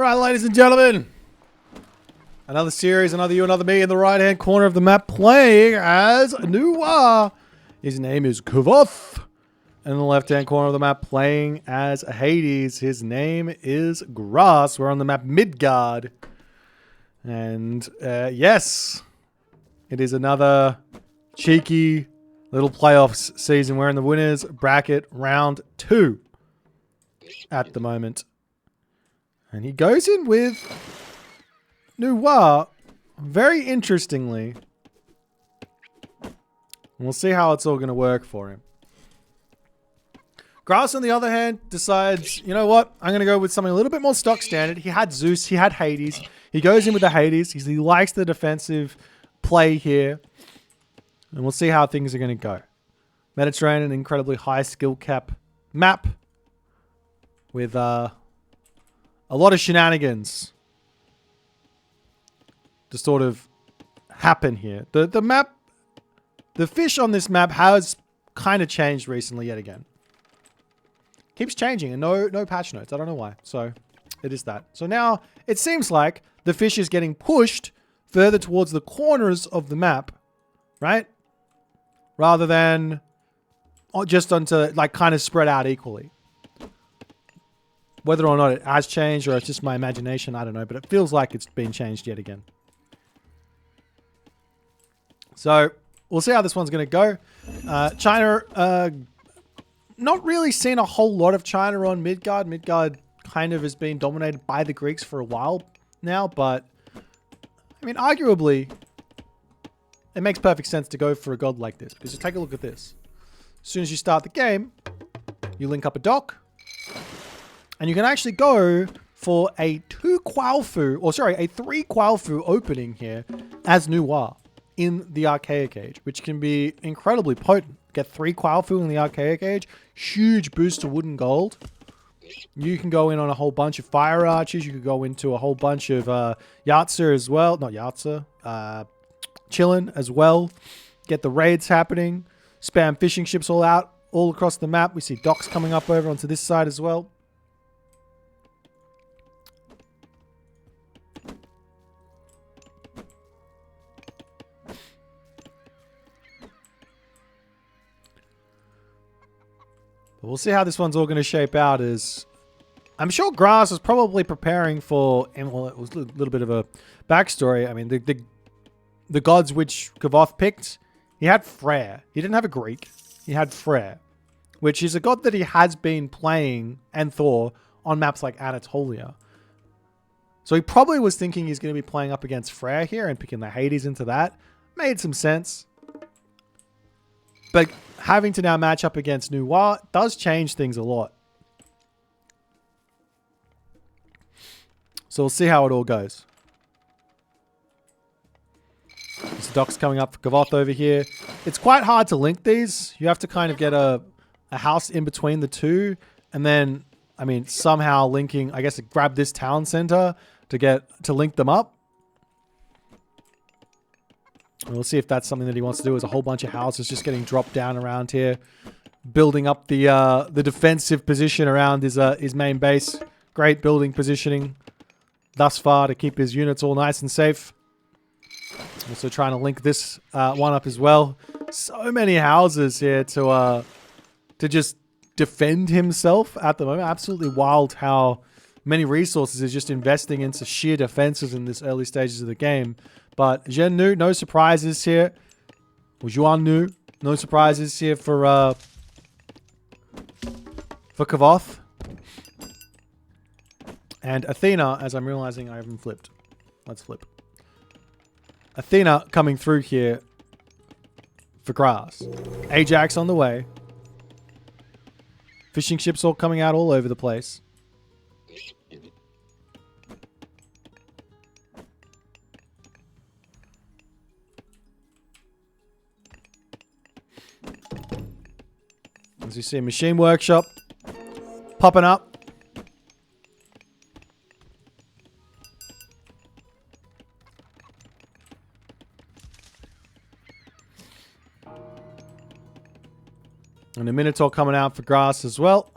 Alright, ladies and gentlemen. Another series, another you, another me in the right-hand corner of the map playing as Noir. His name is Kavoth. In the left-hand corner of the map playing as Hades. His name is Grass. We're on the map Midgard. And yes, it is another cheeky little playoffs season. We're in the winners bracket round 2 at the moment. And he goes in with Noir, very interestingly. We'll see how it's all going to work for him. Grass, on the other hand, decides, you know what? I'm going to go with something a little bit more stock standard. He had Zeus. He had Hades. He goes in with the Hades. He likes the defensive play here. And we'll see how things are going to go. Mediterranean, incredibly high skill cap map with a lot of shenanigans to sort of happen here. The map, the fish on this map has kind of changed recently yet again. Keeps changing and no patch notes. I don't know why. So it is that. So now it seems like the fish is getting pushed further towards the corners of the map, right? Rather than just onto, like, kind of spread out equally. Whether or not it has changed or it's just my imagination, I don't know. But it feels like it's been changed yet again. So we'll see how this one's going to go. China, not really seen a whole lot of China on Midgard. Midgard kind of has been dominated by the Greeks for a while now. But, I mean, arguably, it makes perfect sense to go for a god like this. Because just take a look at this. As soon as you start the game, you link up a dock. And you can actually go for a 3 Qualfu opening here as Noir in the Archaic Age, which can be incredibly potent. Get 3 Qualfu in the Archaic Age, huge boost to wood and gold. You can go in on a whole bunch of fire archers. You could go into a whole bunch of Yatza as well. Not Yatza, Chillin as well. Get the raids happening. Spam fishing ships all out, all across the map. We see docks coming up over onto this side as well. But we'll see how this one's all going to shape out. As I'm sure Grass was probably preparing for, and well, it was a little bit of a backstory. I mean, the gods which Kavoth picked, he had Freyr. He didn't have a Greek. He had Freyr, which is a god that he has been playing, and Thor, on maps like Anatolia. So he probably was thinking he's going to be playing up against Freyr here and picking the Hades into that. Made some sense. But having to now match up against Noir does change things a lot. So we'll see how it all goes. There's the docks coming up for Kavoth over here. It's quite hard to link these. You have to kind of get a house in between the two. And then, I mean, somehow linking, I guess, grab this town center to link them up. And we'll see if that's something that he wants to do. Is a whole bunch of houses just getting dropped down around here, building up the defensive position around his main base. Great building positioning thus far to keep his units all nice and safe. Also trying to link this one up as well. So many houses here to just defend himself at the moment. Absolutely wild how many resources is just investing into sheer defenses in this early stages of the game. But Zhen Nu, no surprises here. Or Zhuan Nu, no surprises here for Kavoth. And Athena, as I'm realizing I haven't flipped. Let's flip. Athena coming through here for Grass. Ajax on the way. Fishing ships all coming out all over the place. As you see, a machine workshop popping up. And a Minotaur coming out for Grass as well.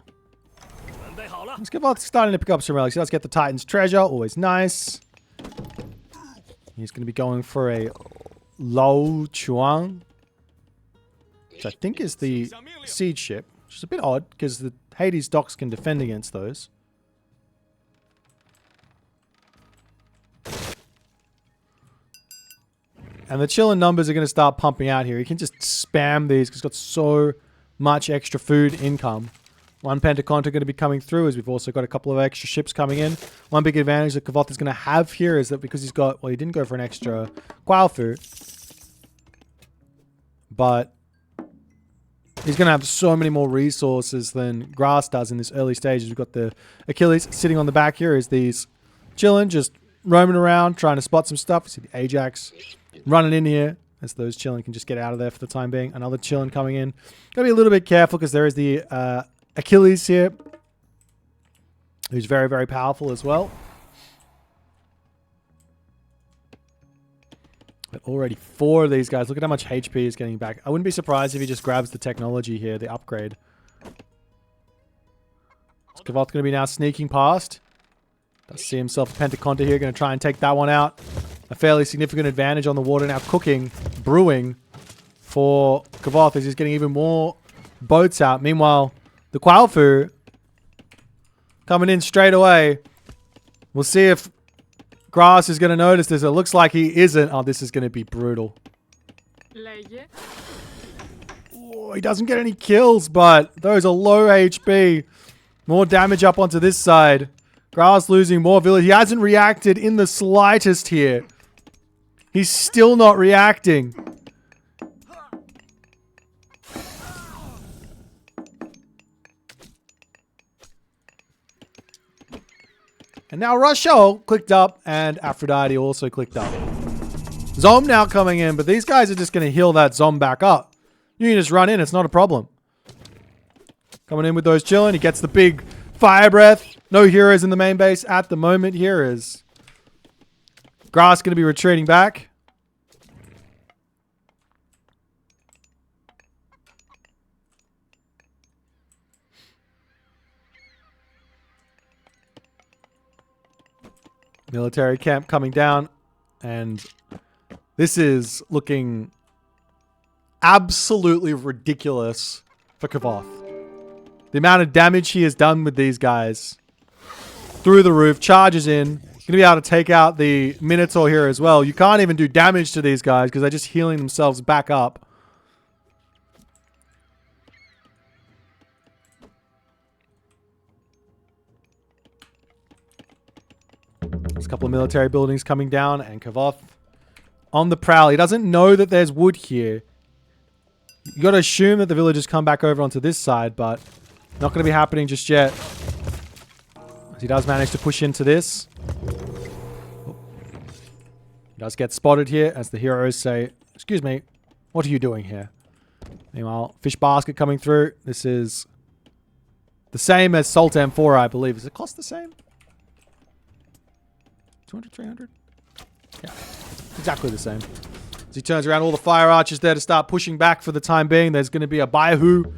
It's Skavoth's starting to pick up some relics. He does get the Titan's treasure. Always nice. He's going to be going for a Lo Chuang, which I think is the siege ship. Which is a bit odd, because the Hades docks can defend against those. And the chillin' numbers are going to start pumping out here. He can just spam these because he's got so much extra food income. One Pentaconta going to be coming through, as we've also got a couple of extra ships coming in. One big advantage that Kavoth is going to have here is that because he's got... Well, he didn't go for an extra Quailfu. But he's going to have so many more resources than Grass does in this early stage. We've got the Achilles sitting on the back here as these chillin', just roaming around, trying to spot some stuff. You see the Ajax running in here. As those chillin' can just get out of there for the time being. Another chillin' coming in. Gotta be a little bit careful because there is the Achilles here, who's very, very powerful as well. But already 4 of these guys. Look at how much HP he's getting back. I wouldn't be surprised if he just grabs the technology here, the upgrade. Skavoth going to be now sneaking past. Does see himself a Pentaconta here. Going to try and take that one out. A fairly significant advantage on the water now cooking, brewing for Kavoth as he's getting even more boats out. Meanwhile, the Quailfu coming in straight away. We'll see if Grass is going to notice this. It looks like he isn't. Oh, this is going to be brutal. Oh, he doesn't get any kills, but those are low HP. More damage up onto this side. Grass losing more village. He hasn't reacted in the slightest here. He's still not reacting. And now Rochelle clicked up, and Aphrodite also clicked up. Zom now coming in, but these guys are just going to heal that Zom back up. You can just run in, it's not a problem. Coming in with those chillin', he gets the big fire breath. No heroes in the main base at the moment here as Grass going to be retreating back. Military camp coming down, and this is looking absolutely ridiculous for Kavoth. The amount of damage he has done with these guys. Through the roof, charges in. Going to be able to take out the Minotaur here as well. You can't even do damage to these guys because they're just healing themselves back up. There's a couple of military buildings coming down, and Kavoth on the prowl. He doesn't know that there's wood here. You got to assume that the villagers come back over onto this side, but not going to be happening just yet. As he does manage to push into this. He does get spotted here as the heroes say, "Excuse me, what are you doing here?" Meanwhile, fish basket coming through. This is the same as Salt Amphora, I believe. Does it cost the same? 200, 300? Yeah, exactly the same. As he turns around, all the fire archers there to start pushing back for the time being. There's going to be a Baihu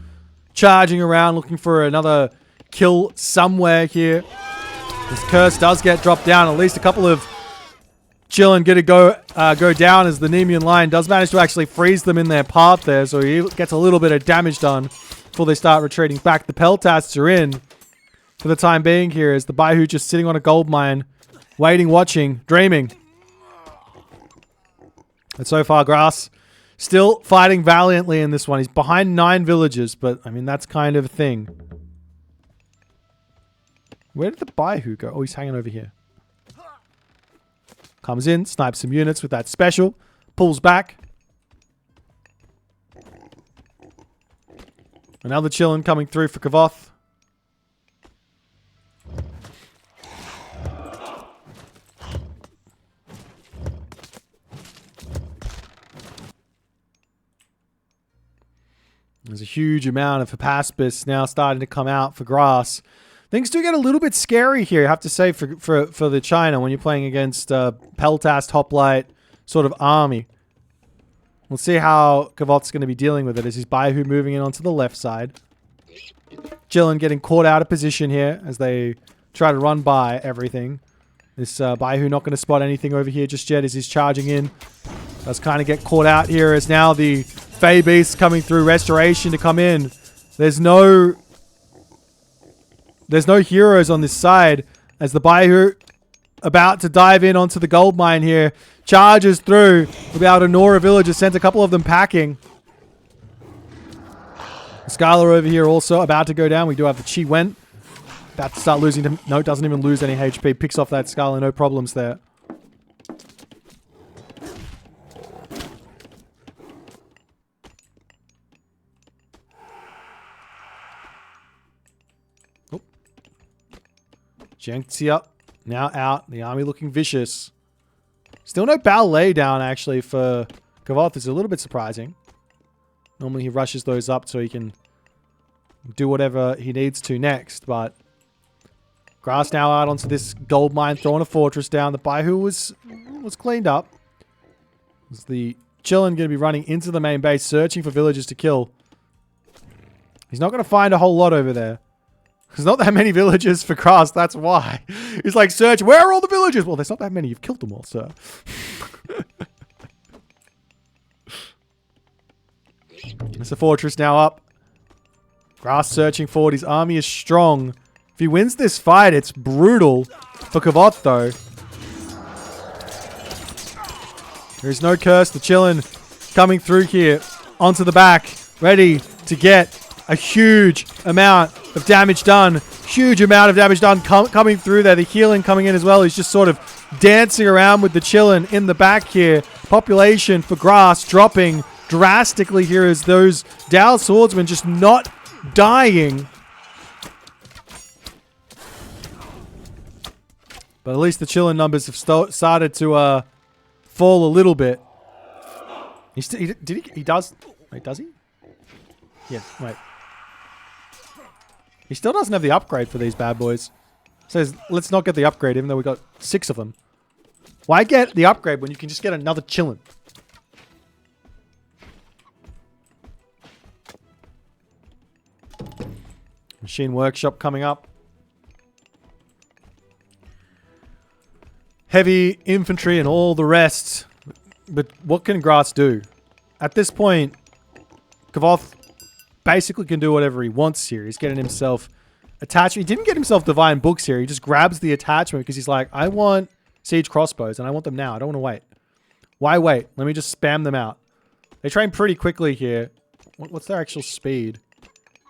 charging around looking for another kill somewhere here. This curse does get dropped down. At least a couple of chillin' get to go down as the Nemean line does manage to actually freeze them in their path there. So he gets a little bit of damage done before they start retreating back. The Peltasts are in for the time being here as the Baihu just sitting on a gold mine. Waiting, watching, dreaming. And so far, Grass still fighting valiantly in this one. He's behind 9 villagers, but, I mean, that's kind of a thing. Where did the Baihu go? Oh, he's hanging over here. Comes in, snipes some units with that special. Pulls back. Another chillin' coming through for Kavoth. There's a huge amount of Hippaspis now starting to come out for Grass. Things do get a little bit scary here, I have to say, for the China when you're playing against Peltast, Hoplite sort of army. We'll see how Kavoth's going to be dealing with it as his Baihu moving in onto the left side. Jillen getting caught out of position here as they try to run by everything. This Baihu not going to spot anything over here just yet as he's charging in. Does kind of get caught out here as now the Fey Beast coming through Restoration to come in. There's no heroes on this side as the Baihu about to dive in onto the gold mine here. Charges through. We'll be able to gnaw a villager. Sends a couple of them packing. Skylar over here also about to go down. We do have the Chi Wen. About to start losing him. No, doesn't even lose any HP. Picks off that Skylar. No problems there. Oh. Jiangxia now out. The army looking vicious. Still no ballet down actually for Kavoth. It's a little bit surprising. Normally he rushes those up so he can do whatever he needs to next, but Grass now out onto this gold mine, throwing a fortress down. The Baihu was cleaned up. Is the Chillin going to be running into the main base, searching for villagers to kill? He's not going to find a whole lot over there. There's not that many villagers for Grass, that's why. He's like, search, where are all the villagers? Well, there's not that many. You've killed them all, sir. There's the fortress now up. Grass searching forward. His army is strong. If he wins this fight, it's brutal for Kavoth, though. There is no curse. The Chillin coming through here onto the back, ready to get a huge amount of damage done. Huge amount of damage done coming through there. The healing coming in as well. He's just sort of dancing around with the Chillin in the back here. Population for Grass dropping drastically here as those Dao swordsmen just not dying. But at least the Chillin numbers have started to fall a little bit. He does. Wait, does he? Yeah, wait. He still doesn't have the upgrade for these bad boys. Says, let's not get the upgrade even though we got 6 of them. Why get the upgrade when you can just get another Chillin? Machine Workshop coming up. Heavy infantry and all the rest. But what can Grass do? At this point, Kavoth basically can do whatever he wants here. He's getting himself attached. He didn't get himself Divine Books here. He just grabs the attachment because he's like, I want Siege Crossbows and I want them now. I don't want to wait. Why wait? Let me just spam them out. They train pretty quickly here. What's their actual speed?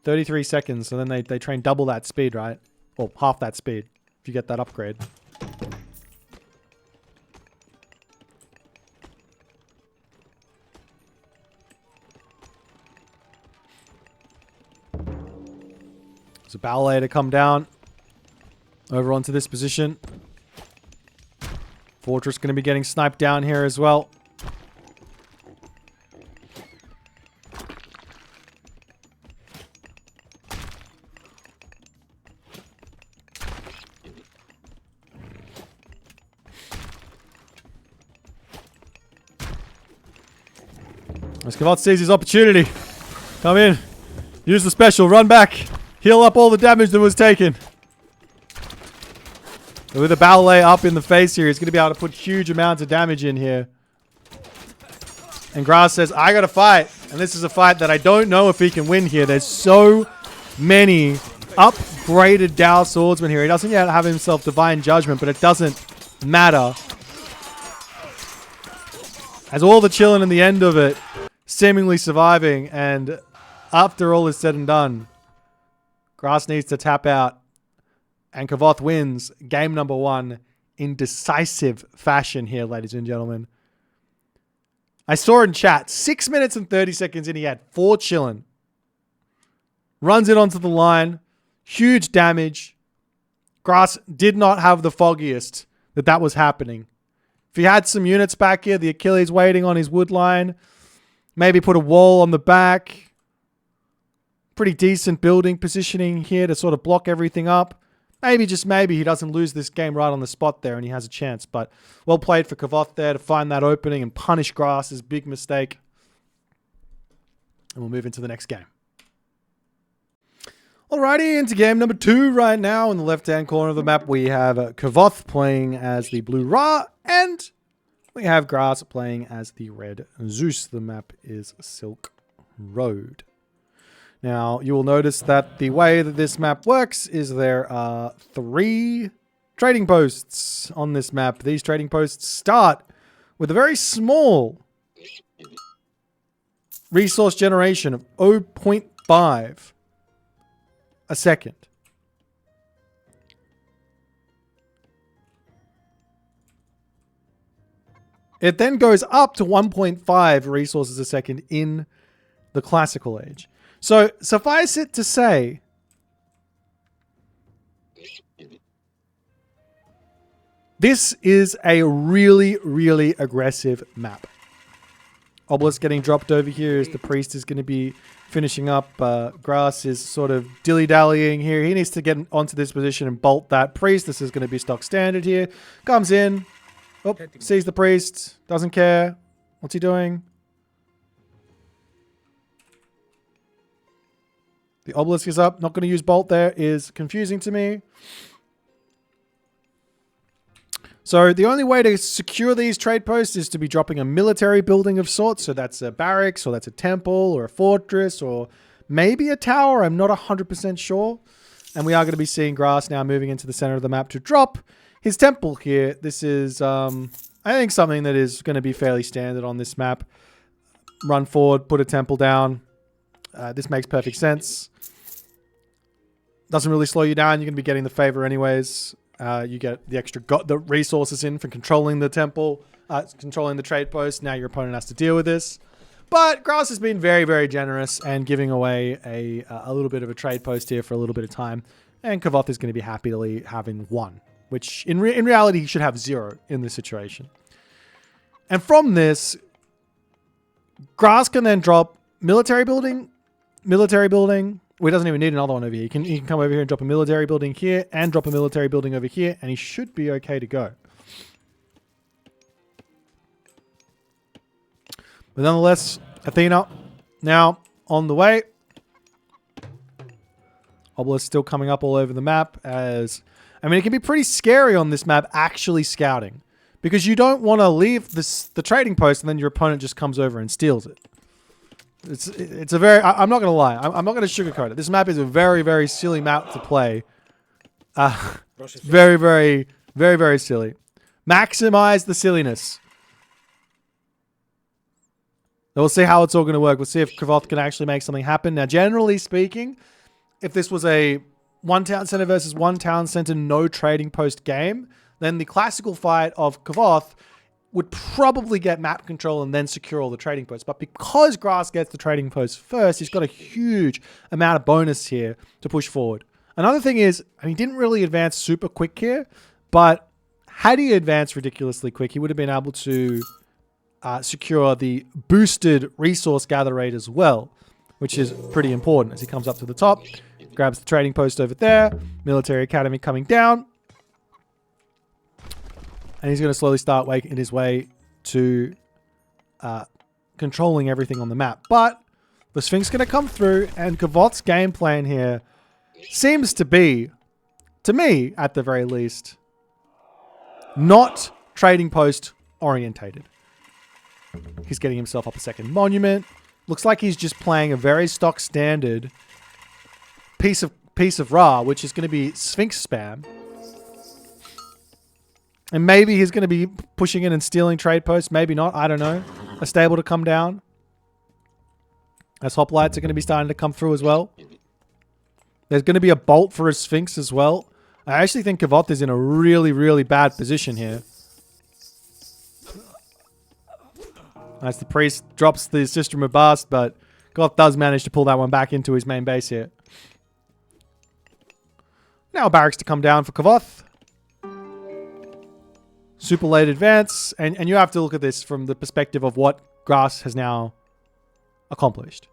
33 seconds. So then they train double that speed, right? Or half that speed if you get that upgrade. There's a ballet to come down over onto this position. Fortress going to be getting sniped down here as well. As Kavoth sees his opportunity. Come in. Use the special. Run back. Heal up all the damage that was taken. So with the ballet up in the face here, he's going to be able to put huge amounts of damage in here. And Grass says, I got to fight. And this is a fight that I don't know if he can win here. There's so many upgraded Dao swordsmen here. He doesn't yet have himself Divine Judgment, but it doesn't matter. As all the Chillin in the end of it, seemingly surviving. And after all is said and done, Grass needs to tap out. And Kavoth wins game number 1 in decisive fashion here, ladies and gentlemen. I saw in chat, 6 minutes and 30 seconds in, he had 4 Chillin. Runs it onto the line. Huge damage. Grass did not have the foggiest that was happening. If he had some units back here, the Achilles waiting on his wood line. Maybe put a wall on the back. Pretty decent building positioning here to sort of block everything up. Maybe, just maybe, he doesn't lose this game right on the spot there and he has a chance. But well played for Kavoth there to find that opening and punish Grass's big mistake. And we'll move into the next game. Alrighty, into game number 2 right now. In the left-hand corner of the map, we have Kavoth playing as the blue Ra, and we have Grass playing as the red Zeus. The map is Silk Road. Now, you will notice that the way that this map works is there are 3 trading posts on this map. These trading posts start with a very small resource generation of 0.5 a second. It then goes up to 1.5 resources a second in the classical age. So suffice it to say, this is a really, really aggressive map. Obelisk getting dropped over here as the priest is going to be finishing up. Grass is sort of dilly-dallying here. He needs to get onto this position and bolt that priest. This is going to be stock standard here. Comes in. Oh, sees the priest. Doesn't care. What's he doing? The obelisk is up. Not going to use bolt there. Is confusing to me. So the only way to secure these trade posts is to be dropping a military building of sorts. So that's a barracks, or that's a temple, or a fortress, or maybe a tower. I'm not 100% sure. And we are going to be seeing Grass now moving into the center of the map to drop his temple here. This is, I think, something that is going to be fairly standard on this map. Run forward, put a temple down. This makes perfect sense. Doesn't really slow you down. You're going to be getting the favor anyways. You get the extra the resources in for controlling the temple, controlling the trade post. Now your opponent has to deal with this. But Grass has been very, very generous and giving away a little bit of a trade post here for a little bit of time. And Kavoth is going to be happily having 1, which in reality he should have 0 in this situation. And from this, Grass can then drop military building. Well, he doesn't even need another one over here. He can come over here and drop a military building here and drop a military building over here, and he should be okay to go. But nonetheless, Athena now on the way. Obelisk still coming up all over the map as... I mean, it can be pretty scary on this map actually scouting, because you don't want to leave the trading post and then your opponent just comes over and steals it. It's a very... I'm not going to lie. I'm not going to sugarcoat it. This map is a very, very silly map to play. Very, very, very, very silly. Maximize the silliness. Then we'll see how it's all going to work. We'll see if Kavoth can actually make something happen. Now, generally speaking, if this was a 1 town center versus 1 town center no trading post game, then the classical fight of Kavoth would probably get map control and then secure all the trading posts. But because Grass gets the trading posts first, he's got a huge amount of bonus here to push forward. Another thing is, I mean, he didn't really advance super quick here, but had he advanced ridiculously quick, he would have been able to secure the boosted resource gather rate as well, which is pretty important as he comes up to the top, grabs the trading post over there, military academy coming down. And he's going to slowly start making his way to controlling everything on the map. But the Sphinx is going to come through, and Kavoth's game plan here seems to be, to me at the very least, not trading post orientated. He's getting himself up a second monument. Looks like he's just playing a very stock standard piece of Ra, which is going to be Sphinx spam. And maybe he's going to be pushing in and stealing trade posts. Maybe not. I don't know. A stable to come down. As hoplites are going to be starting to come through as well. There's going to be a bolt for a Sphinx as well. I actually think Kavoth is in a really, really bad position here. As the priest drops the System of Bast, but Kavoth does manage to pull that one back into his main base here. Now barracks to come down for Kavoth. Super late advance, and you have to look at this from the perspective of what Grass has now accomplished.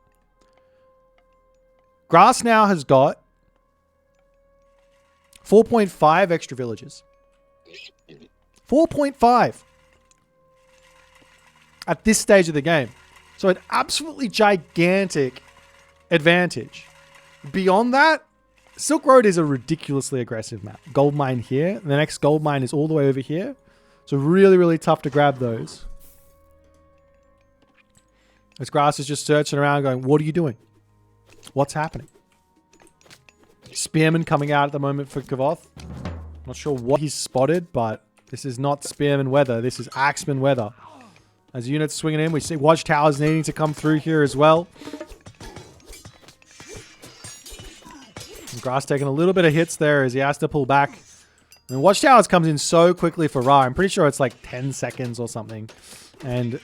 Grass now has got 4.5 extra villages. 4.5 at this stage of the game. So an absolutely gigantic advantage. Beyond that, Silk Road is a ridiculously aggressive map. Gold mine here. The next gold mine is all the way over here. So really, really tough to grab those. This grass is just searching around going, what are you doing? What's happening? Spearman coming out at the moment for Kavoth. Not sure what he's spotted, but this is not Spearman weather. This is Axeman weather. As units swinging in, we see Watchtowers needing to come through here as well. And Grass taking a little bit of hits there as he has to pull back. And Watchtowers comes in so quickly for Ra. I'm pretty sure it's like 10 seconds or something. And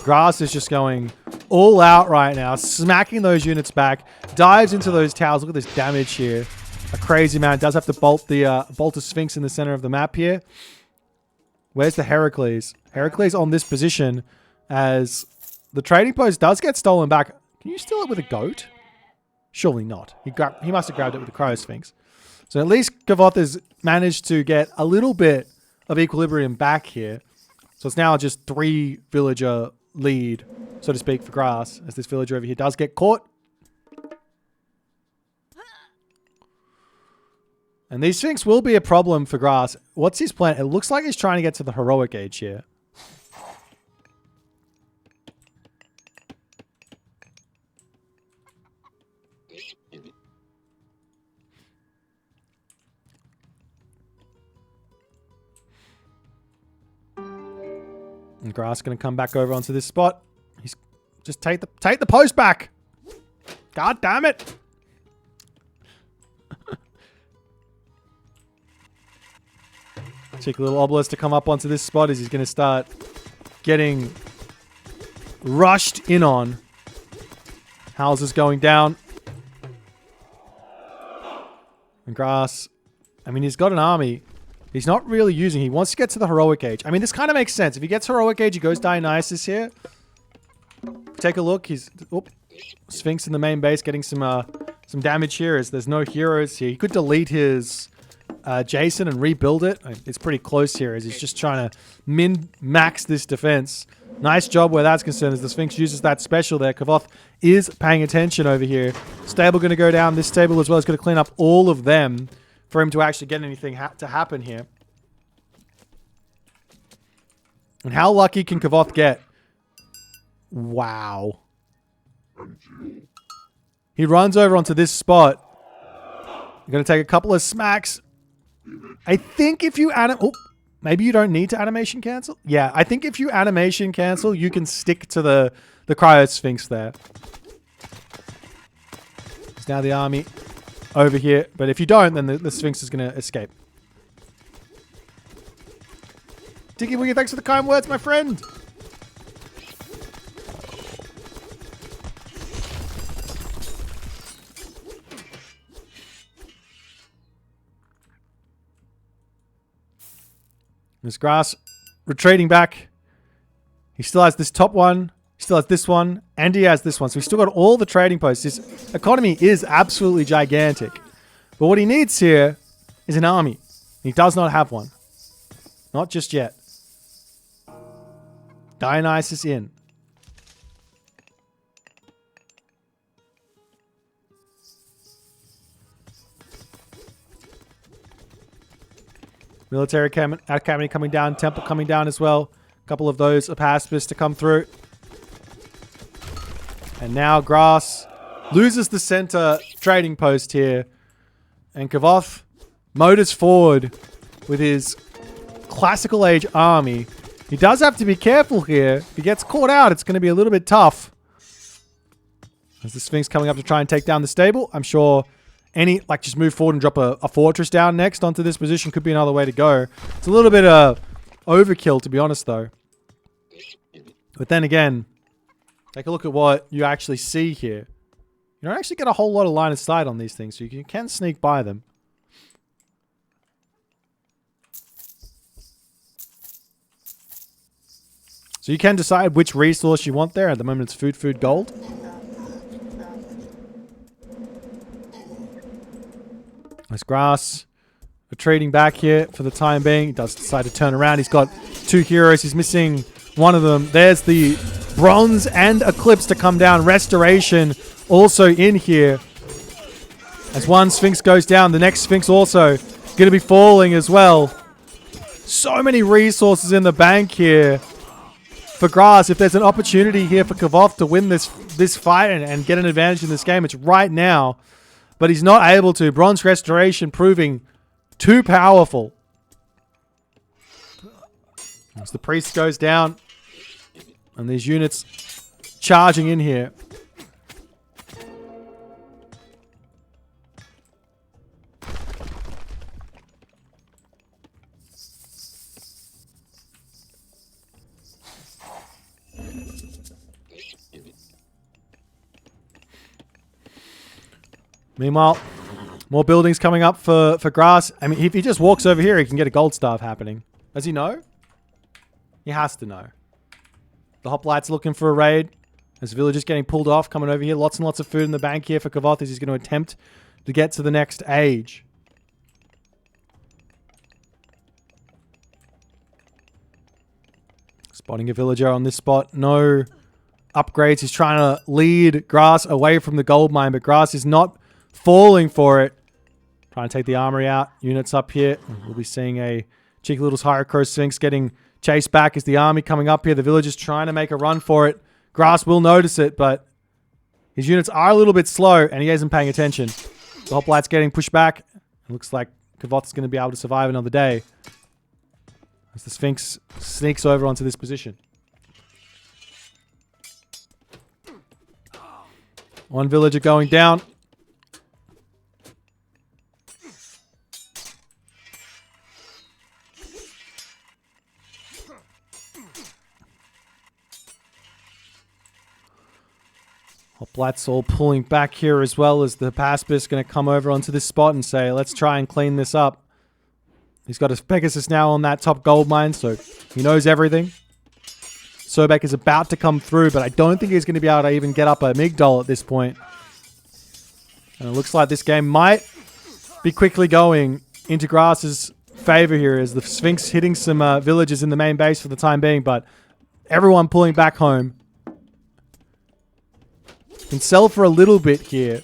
Grass is just going all out right now, smacking those units back, dives into those towers. Look at this damage here. A crazy amount. Does have to bolt a Sphinx in the center of the map here. Where's the Heracles? Heracles on this position as the trading post does get stolen back. Can you steal it with a goat? Surely not. He must have grabbed it with the Cryo Sphinx. So at least Kavoth has managed to get a little bit of equilibrium back here. So it's now just 3 villager lead, so to speak, for Grass, as this villager over here does get caught. And these Sphinx will be a problem for Grass. What's his plan? It looks like he's trying to get to the heroic age here. And Grass going to come back over onto this spot. He's just take the post back. God damn it. Cheeky little obelisk to come up onto this spot as he's going to start getting rushed in on. Houses going down. And Grass, I mean, he's got an army. He's not really using. He wants to get to the heroic age. I mean, this kind of makes sense. If he gets heroic age, he goes Dionysus here. Take a look. He's Sphinx in the main base, getting some damage here. As there's no heroes here, he could delete his Jason and rebuild it. It's pretty close here, as he's just trying to min-max this defense. Nice job where that's concerned, as the Sphinx uses that special there. Kavoth is paying attention over here. Stable going to go down. This stable as well is going to clean up all of them for him to actually get anything to happen here. And how lucky can Kavoth get? Wow. He runs over onto this spot. You're going to take a couple of smacks. I think if you maybe you don't need to animation cancel. Yeah, I think if you animation cancel, you can stick to the Cryo Sphinx there. It's now the army over here, but if you don't, then the Sphinx is going to escape. Dicky Wiggy, thanks for the kind words, my friend. This Grass retreating back. He still has this top one. He still has this one. And he has this one. So he's still got all the trading posts. His economy is absolutely gigantic. But what he needs here is an army. He does not have one. Not just yet. Dionysus in. Military Academy coming down. Temple coming down as well. A couple of those Apaspis to come through. And now Grass loses the center trading post here. And Kavoth motors forward with his classical age army. He does have to be careful here. If he gets caught out, it's going to be a little bit tough. As the Sphinx coming up to try and take down the stable. I'm sure just move forward and drop a fortress down next onto this position could be another way to go. It's a little bit of overkill, to be honest, though. But then again, take a look at what you actually see here. You don't actually get a whole lot of line of sight on these things, so you can sneak by them. So you can decide which resource you want there. At the moment, it's food, gold. Nice Grass. Retreating back here for the time being. He does decide to turn around. He's got 2 heroes. He's missing one of them. There's the Bronze and Eclipse to come down. Restoration also in here. As one Sphinx goes down, the next Sphinx also going to be falling as well. So many resources in the bank here for Grass. If there's an opportunity here for Kavoth to win this fight and get an advantage in this game, it's right now. But he's not able to. Bronze Restoration proving too powerful. As the priest goes down and these units charging in here. Meanwhile, more buildings coming up for Grass. I mean, if he just walks over here, he can get a gold staff happening. Does he know? He has to know. The Hoplite's looking for a raid. This villager's getting pulled off, coming over here. Lots and lots of food in the bank here for Kavoth as he's going to attempt to get to the next age. Spotting a villager on this spot. No upgrades. He's trying to lead Grass away from the gold mine, but Grass is not falling for it. Trying to take the armory out. Units up here. We'll be seeing a cheeky little Hyrocro Sphinx getting chased back as the army coming up here. The villagers trying to make a run for it. Grass will notice it, but his units are a little bit slow and he isn't paying attention. The Hoplite's getting pushed back. It looks like Kavoth's going to be able to survive another day as the Sphinx sneaks over onto this position. One villager going down. Hoplite's all pulling back here as well as the Paspis going to come over onto this spot and say, let's try and clean this up. He's got a Pegasus now on that top gold mine, so he knows everything. Sobek is about to come through, but I don't think he's going to be able to even get up a Migdol at this point. And it looks like this game might be quickly going into Grass's favor here as the Sphinx hitting some villagers in the main base for the time being, but everyone pulling back home. Can sell for a little bit here,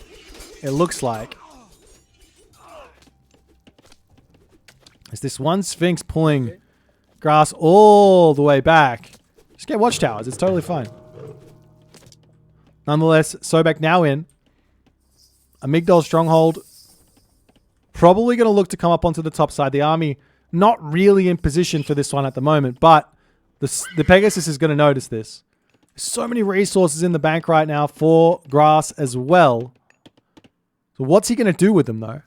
it looks like. Is this one Sphinx pulling Grass all the way back? Just get watchtowers, it's totally fine. Nonetheless, Sobek now in. A Migdol stronghold. Probably going to look to come up onto the top side. The army not really in position for this one at the moment, but the Pegasus is going to notice this. So many resources in the bank right now for Grass as well. So what's he going to do with them though?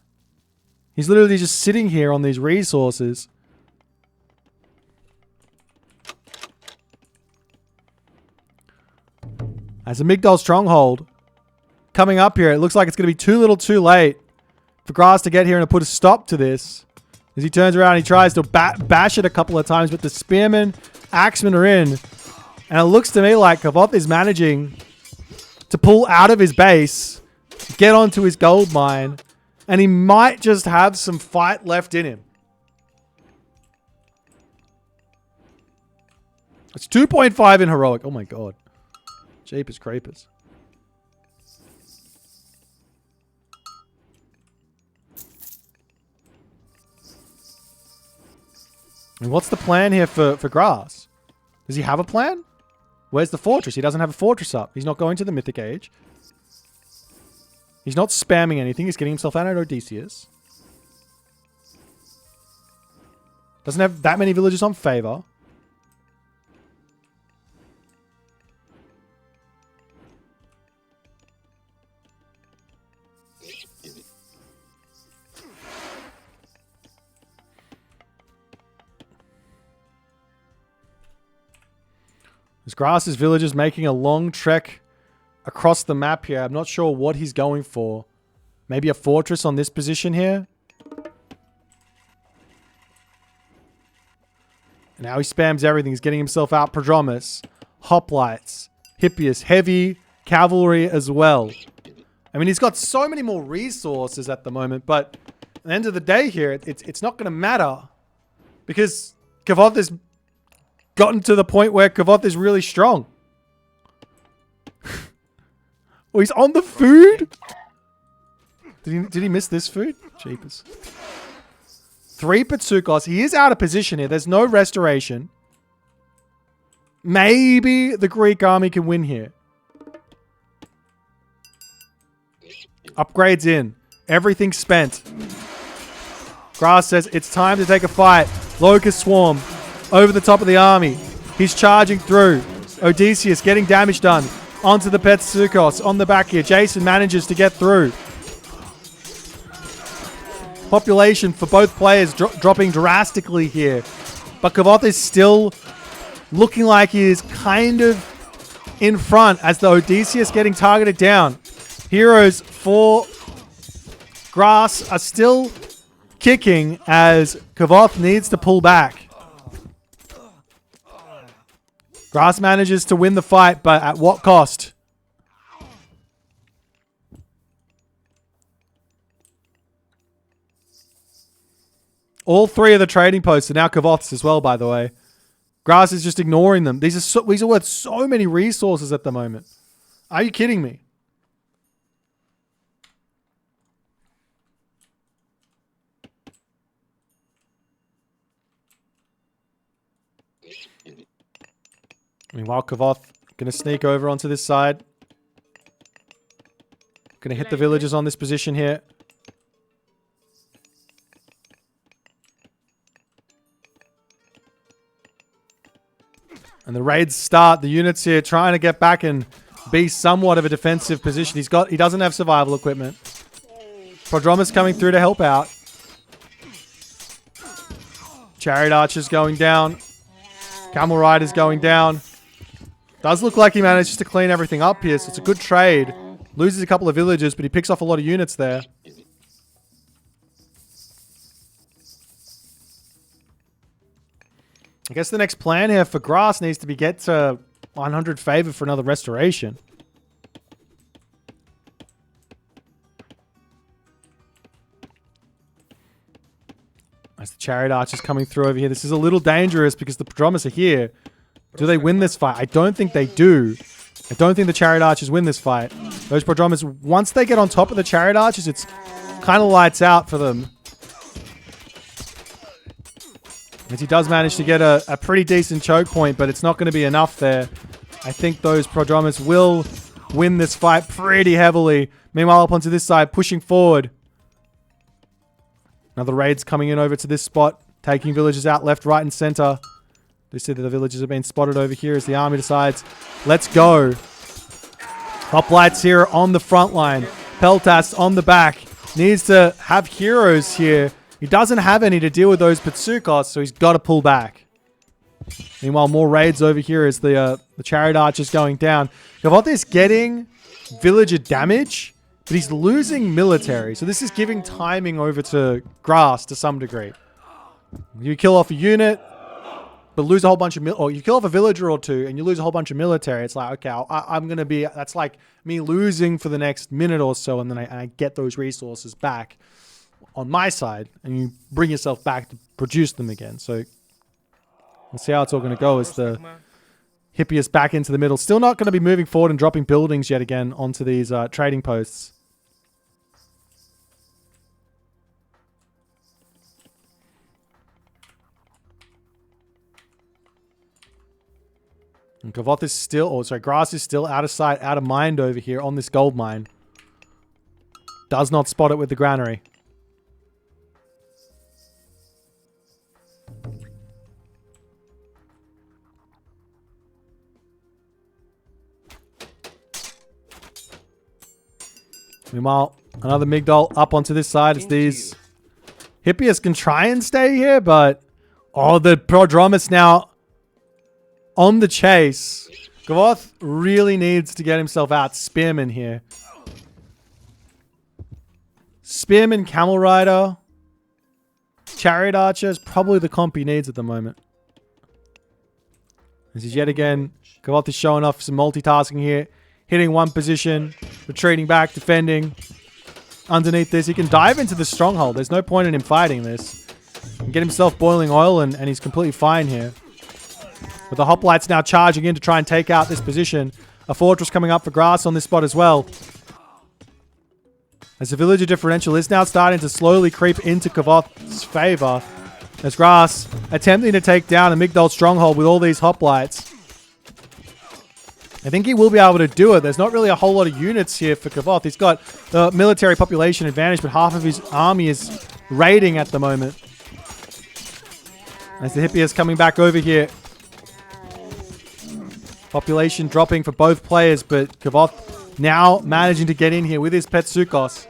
He's literally just sitting here on these resources. As a Migdol stronghold coming up here, it looks like it's going to be too little too late for Grass to get here and to put a stop to this. As he turns around, he tries to bash it a couple of times, but the Spearmen, Axemen are in. And it looks to me like Kavoth is managing to pull out of his base, get onto his gold mine, and he might just have some fight left in him. It's 2.5 in heroic. Oh my god. Jeepers creepers. And what's the plan here for Grass? Does he have a plan? Where's the fortress? He doesn't have a fortress up. He's not going to the Mythic Age. He's not spamming anything. He's getting himself out of Odysseus. Doesn't have that many villagers on favor. This Grass's villagers making a long trek across the map here. I'm not sure what he's going for. Maybe a fortress on this position here. And now he spams everything. He's getting himself out Prodromus, Hoplites, Hippias, heavy cavalry as well. I mean, he's got so many more resources at the moment, but at the end of the day here, it's not going to matter because Kavoth has gotten to the point where Kavoth is really strong. Oh, he's on the food? Did he miss this food? Jeepers. 3 Pitsukos. He is out of position here. There's no restoration. Maybe the Greek army can win here. Upgrades in. Everything spent. Grass says it's time to take a fight. Locust Swarm over the top of the army. He's charging through. Odysseus getting damage done. Onto the Pitsukos on the back here. Jason manages to get through. Population for both players dropping drastically here. But Kavoth is still looking like he is kind of in front as the Odysseus getting targeted down. Heroes for Grass are still kicking as Kavoth needs to pull back. Grass manages to win the fight, but at what cost? All 3 of the trading posts are now Kavoth's as well, by the way. Grass is just ignoring them. These are worth so many resources at the moment. Are you kidding me? Meanwhile, Kavoth going to sneak over onto this side. Going to hit the villagers on this position here. And the raids start. The units here trying to get back and be somewhat of a defensive position. He doesn't have survival equipment. Prodromus coming through to help out. Chariot Archers going down. Camel Riders going down. Does look like he manages to clean everything up here, so it's a good trade. Loses a couple of villagers, but he picks off a lot of units there. I guess the next plan here for Grass needs to be get to 100 favor for another restoration. As the Chariot Archers coming through over here. This is a little dangerous because the Prodromus are here. Do they win this fight? I don't think they do. I don't think the Chariot Archers win this fight. Those Prodromus, once they get on top of the Chariot Archers, it's kind of lights out for them. As he does manage to get a pretty decent choke point, but it's not going to be enough there. I think those Prodromus will win this fight pretty heavily. Meanwhile, up onto this side, pushing forward. Another raid's coming in over to this spot, taking villagers out left, right, and center. They see that the villagers have been spotted over here as the army decides, let's go. Hoplites here on the front line. Peltas on the back. Needs to have heroes here. He doesn't have any to deal with those Pitsukos, so he's got to pull back. Meanwhile, more raids over here as the Chariot Archers going down. Kavoth is getting villager damage, but he's losing military. So this is giving timing over to Grass to some degree. You kill off a unit, but lose a whole bunch of or you kill off a villager or two and you lose a whole bunch of military. It's like, okay, I'm going to be, that's like me losing for the next minute or so, and then I get those resources back on my side, and you bring yourself back to produce them again. So we'll see how it's all going to go as the Hippias back into the middle. Still not going to be moving forward and dropping buildings yet again onto these trading posts. And Kavoth is still, Grass is still out of sight, out of mind over here on this gold mine. Does not spot it with the granary. Meanwhile, another Migdol up onto this side as these Hippias can try and stay here, but the Prodromus now on the chase. Kavoth really needs to get himself out. Spearman here. Spearman, Camel Rider, Chariot Archer is probably the comp he needs at the moment. This is yet again, Kavoth is showing off some multitasking here. Hitting one position, retreating back, defending. Underneath this, he can dive into the stronghold. There's no point in him fighting this. He can get himself boiling oil and he's completely fine here. But the hoplites now charging in to try and take out this position. A fortress coming up for Grass on this spot as well. As the villager differential is now starting to slowly creep into Kavoth's favor. As Grass attempting to take down a Migdol stronghold with all these hoplites. I think he will be able to do it. There's not really a whole lot of units here for Kavoth. He's got the military population advantage, but half of his army is raiding at the moment. As the hippie is coming back over here. Population dropping for both players, but Kavoth now managing to get in here with his Petsukos.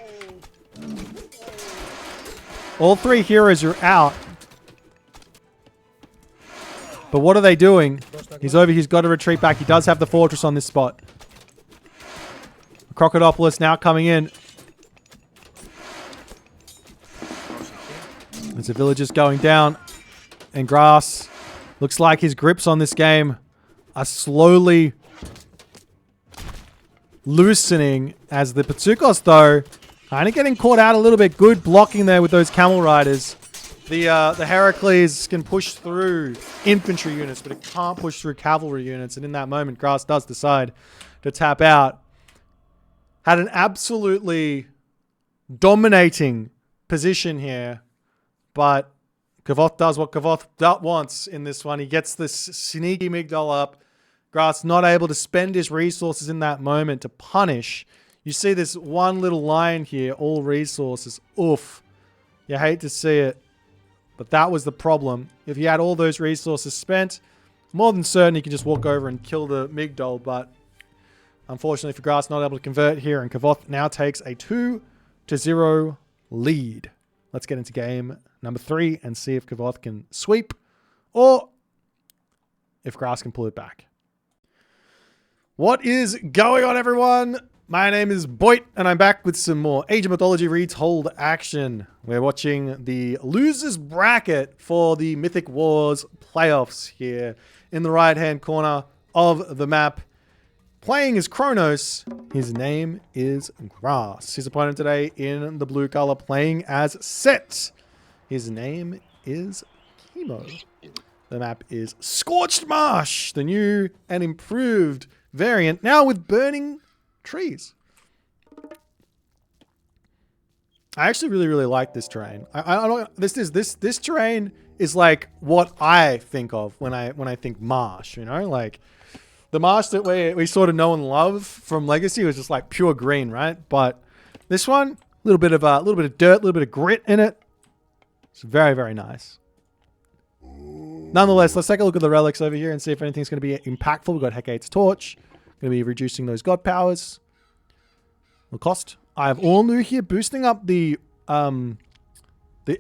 All three heroes are out. But what are they doing? He's over. He's got to retreat back. He does have the fortress on this spot. Crocodilopolis now coming in. As the villagers going down. And Grass looks like his grips on this game are slowly loosening. As the Petsukos, though, kind of getting caught out a little bit. Good blocking there with those camel riders. The Heracles can push through infantry units, but it can't push through cavalry units. And in that moment, Grass does decide to tap out. Had an absolutely dominating position here, but Kavoth does what Kavoth wants in this one. He gets this sneaky Migdol up. Grass not able to spend his resources in that moment to punish. You see this one little line here, all resources. Oof. You hate to see it. But that was the problem. If he had all those resources spent, more than certain he could just walk over and kill the Migdol. But unfortunately for Grass, not able to convert here. And Kavoth now takes a 2-0 lead. Let's get into game number 3 and see if Kavoth can sweep or if Grass can pull it back. What is going on, everyone? My name is Boit, and I'm back with some more Age of Mythology Retold action. We're watching the losers bracket for the Mythic Wars playoffs here in the right-hand corner of the map. Playing as Kronos, his name is Grass. His opponent today in the blue color playing as Set. His name is Chemo. The map is Scorched Marsh, the new and improved variant, now with burning trees. I actually really like this terrain. I don't. This terrain is like what I think of when I think marsh. You know, like the marsh that we sort of know and love from Legacy was just like pure green, right? But this one, a little bit of dirt, a little bit of grit in it. It's very nice. Nonetheless, let's take a look at the relics over here and see if anything's going to be impactful. We've got Hecate's Torch. Going to be reducing those god powers. The cost. I have all new here. Boosting up the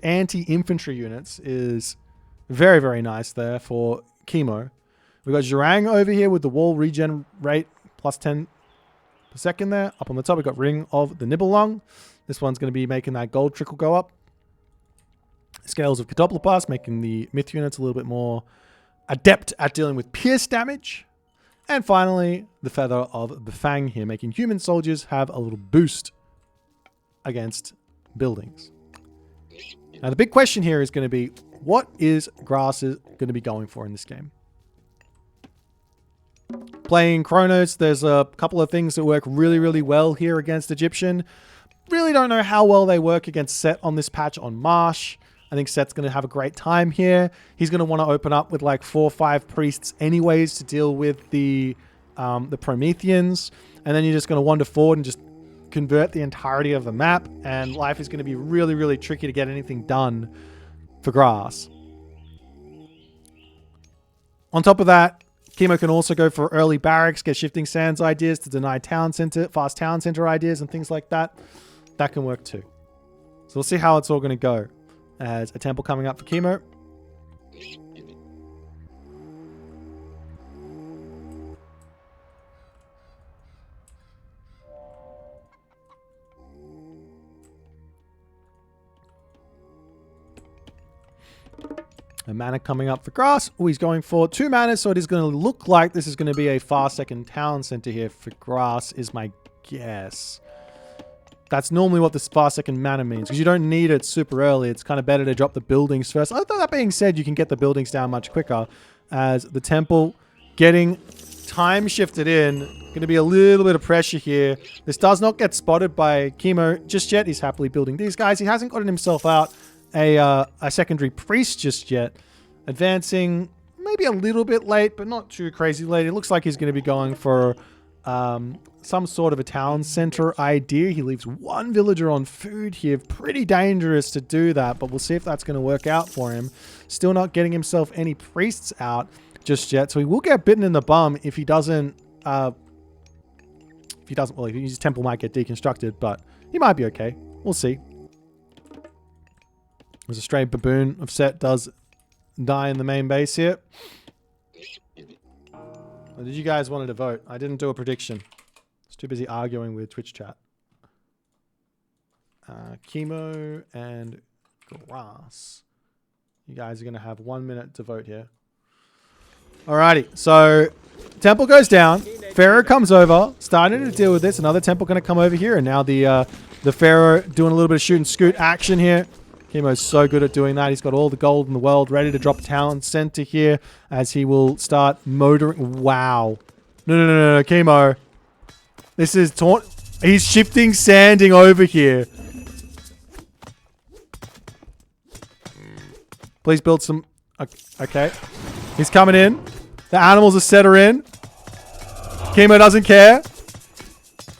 anti-infantry units is very nice there for Chemo. We've got Zhurang over here with the wall regen rate plus 10 per second there. Up on the top, we've got Ring of the Nibelung. This one's going to be making that gold trickle go up. Scales of Catoplopas, making the myth units a little bit more adept at dealing with pierce damage. And finally, the Feather of the Fang here, making human soldiers have a little boost against buildings. Now, the big question here is going to be, what is Grass going to be going for in this game? Playing Kronos, there's a couple of things that work really well here against Egyptian. Really don't know how well they work against Set on this patch on Marsh. I think Set's going to have a great time here. He's going to want to open up with like 4 or 5 priests anyways to deal with the Prometheans. And then you're just going to wander forward and just convert the entirety of the map. And life is going to be really tricky to get anything done for Grass. On top of that, Chemo can also go for early barracks, get shifting sands ideas to deny town center, fast town center ideas and things like that. That can work too. So we'll see how it's all going to go. As a temple coming up for Chemo. A mana coming up for Grass. Oh, he's going for 2 mana, so it is going to look like this is going to be a far second town center here for Grass, is my guess. That's normally what this far second mana means, because you don't need it super early. It's kind of better to drop the buildings first. Although that being said, you can get the buildings down much quicker, as the temple getting time shifted in Going to be a little bit of pressure here. This does not get spotted by Chemo just yet. He's happily building these guys. He hasn't gotten himself out a secondary priest just yet. Advancing maybe a little bit late, but not too crazy late. It looks like he's going to be going for some sort of a town center idea. He leaves one villager on food here. Pretty dangerous to do that, but we'll see if that's going to work out for him. Still not getting himself any priests out just yet, so he will get bitten in the bum if he doesn't. Well, his temple might get deconstructed, but he might be okay. We'll see. There's a stray baboon of Set does die in the main base here. Or did you guys want to vote? I didn't do a prediction. I was too busy arguing with Twitch chat. Chemo and Grass. You guys are going to have 1 minute to vote here. Alrighty, so temple goes down. Pharaoh comes over, starting to deal with this. Another temple going to come over here, and now the Pharaoh doing a little bit of shoot and scoot action here. Chemo's so good at doing that. He's got all the gold in the world, ready to drop a town center here as he will start motoring. Wow. No, Chemo. This is taunt. He's shifting sanding over here. Please build some. Okay. He's coming in. The animals are set her in. Chemo doesn't care.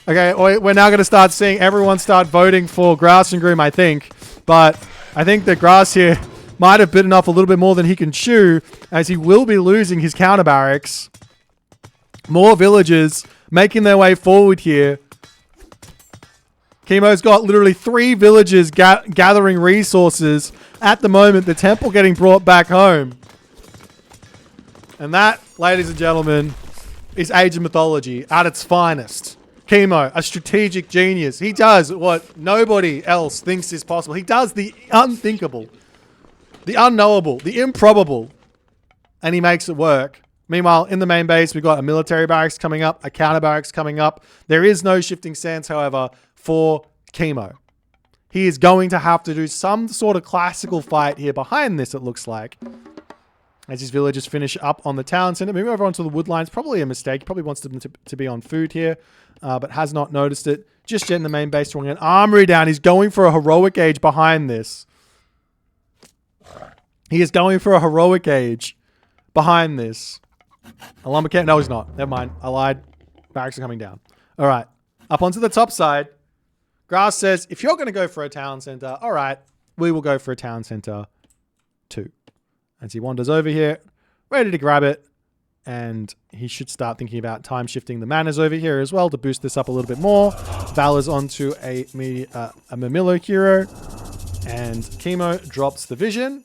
Okay, we're now going to start seeing everyone start voting for Grass and Groom, I think. But I think that Grass here might have bitten off a little bit more than he can chew, as he will be losing his counter barracks. More villagers making their way forward here. Chemo's got literally 3 villagers gathering resources at the moment. The temple getting brought back home. And that, ladies and gentlemen, is Age of Mythology at its finest. Chemo, a strategic genius. He does what nobody else thinks is possible. He does the unthinkable, the unknowable, the improbable, and he makes it work. Meanwhile, in the main base, we've got a military barracks coming up, a counter barracks coming up. There is no shifting sands, however, for Chemo. He is going to have to do some sort of classical fight here behind this, it looks like. As his villagers finish up on the town center. Moving over onto the wood lines, probably a mistake. He probably wants them to be on food here, but has not noticed it. Just yet in the main base, throwing an armory down. He's going for a heroic age behind this. He is going for a heroic age behind this. A lumber camp? No, he's not. Never mind. I lied. Barracks are coming down. All right. Up onto the top side. Grass says, if you're going to go for a town center, all right, we will go for a town center too. As he wanders over here, ready to grab it. And he should start thinking about time shifting the manners over here as well to boost this up a little bit more. Valor's onto a Mamilo hero. And Chemo drops the vision.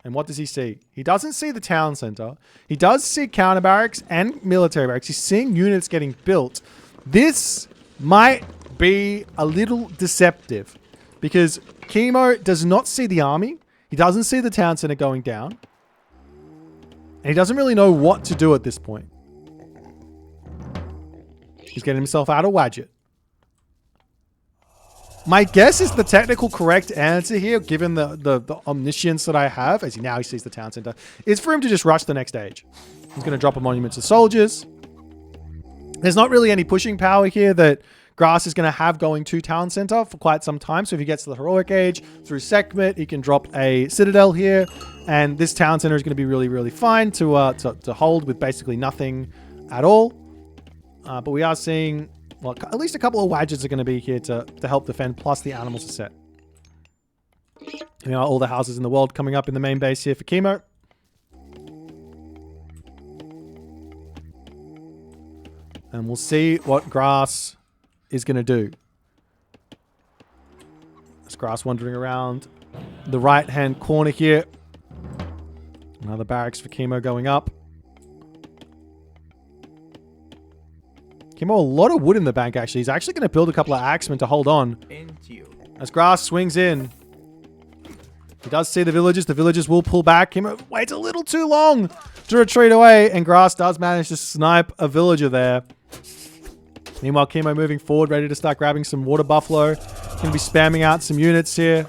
And what does he see? He doesn't see the town center. He does see counter barracks and military barracks. He's seeing units getting built. This might be a little deceptive because Chemo does not see the army. He doesn't see the town center going down. And he doesn't really know what to do at this point. He's getting himself out of Wadjet. My guess is the technical correct answer here, given the omniscience that I have, as he now sees the town center, is for him to just rush the next stage. He's going to drop a monument to soldiers. There's not really any pushing power here that Grass is going to have going to town center for quite some time. So if he gets to the heroic age through Sekhmet, he can drop a citadel here. And this town center is going to be really, really fine to hold with basically nothing at all. But we are seeing, well, at least a couple of Wadgets are going to be here to help defend, plus the animals are set. You know, all the houses in the world coming up in the main base here for Chemo. And we'll see what Grass is going to do. There's Grass wandering around the right-hand corner here. Another barracks for Chemo going up. Chemo, a lot of wood in the bank, actually. He's actually going to build a couple of axemen to hold on. As Grass swings in. He does see the villagers. The villagers will pull back. Chemo waits a little too long to retreat away. And Grass does manage to snipe a villager there. Meanwhile, Chemo moving forward, ready to start grabbing some water buffalo. Going to be spamming out some units here.